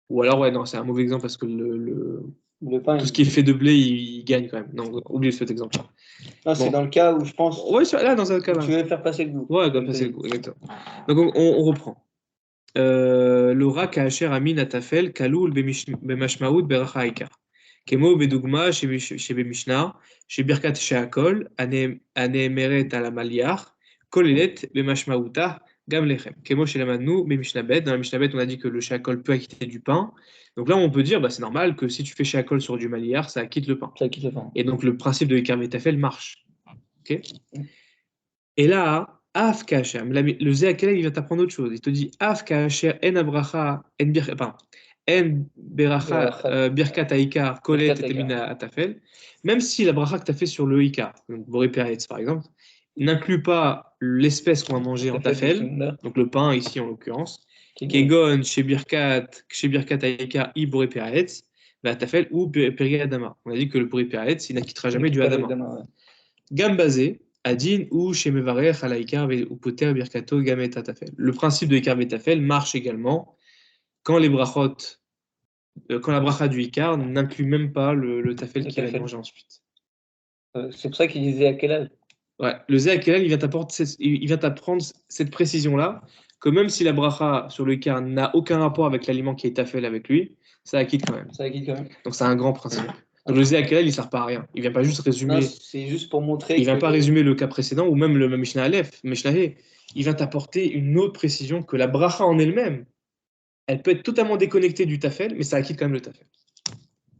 Ou alors, ouais, non, c'est un mauvais exemple parce que le pain, tout ce qui est fait de blé, il gagne quand même. Non, oubliez cet exemple. Non, c'est dans le cas où je pense. Ouais, là, dans un cas là. Tu veux faire passer le goût. Ouais, passer le goût, exactement. Donc, on reprend. L'aura kacher amin atafel kaloul bemashmaout beracha haikar. Kemo bedugma chez Bemishna, chez Birkat Sheakol, aneemeret ala maliar, kolelet bemashmaouta gam lechem. Kemo chez Lamadnou, Bemishna bet. Dans la Mishnah bet, on a dit que le Sheakol peut acquitter du pain. Donc là, on peut dire, bah, c'est normal que si tu fais Sheakol sur du maliar, ça acquitte le pain. Et donc le principe de Ikar Vetafel marche. Okay. Et là, Af Kacher, le Zeakelal, il va t'apprendre autre chose. Il te dit Af Kacher, en abracha, en beracha, birkat haikar, kolet et temina atafel. Même si la bracha que tu as fait sur le Ikar, donc Boré Peretz par exemple, n'inclut pas l'espèce qu'on va manger en tafel, donc le pain ici en l'occurrence, Kegon, chez birkat haikar, i Boré Peretz, tafel ou Peri Adama. On a dit que le Boré Peretz, il n'acquittera jamais du Adama. Gambazé. Adin ou chez Mevarech alaïkar ou poter birkato gamet atafel. Le principe de Ikar Vetafel marche également quand les brachot, quand la bracha du Ikar n'inclut même pas le tafel qui va manger ensuite. C'est pour ça qu'il disait à quel âge. Ouais, le Zeakelal, il vient t'apprendre cette précision-là que même si la bracha sur le Icar n'a aucun rapport avec l'aliment qui est tafel avec lui, ça acquitte quand même. Ça acquitte quand même. Donc c'est un grand principe. Donc le Zéakel, il ne sert pas à rien. Il ne vient pas juste résumer. Non, c'est juste pour montrer. Il ne vient pas résumer le cas précédent ou même le Mishnah Aleph, Mishnah He. Il vient t'apporter une autre précision que la bracha en elle-même, elle peut être totalement déconnectée du tafel, mais ça acquitte quand même le tafel.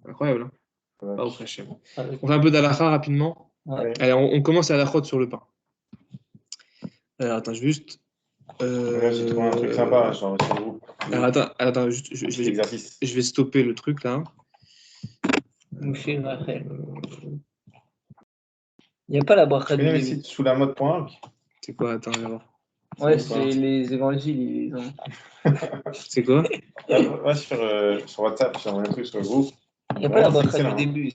Incroyable, hein? Pas au fraîche. On fait un peu d'alacha rapidement. Ouais. Allez, on commence à la chôte sur le pain. Alors attends, juste. Là, j'ai trouvé un truc sympa sur le groupe. Alors attends, juste, je vais stopper le truc là. Il n'y a pas la bracha du début. Sous la mode point. C'est quoi? Attends, on va voir. Ouais, c'est les évangiles. C'est quoi? Ouais, sur WhatsApp, j'ai envoyé un truc sur le groupe. Il n'y a pas la bracha du début.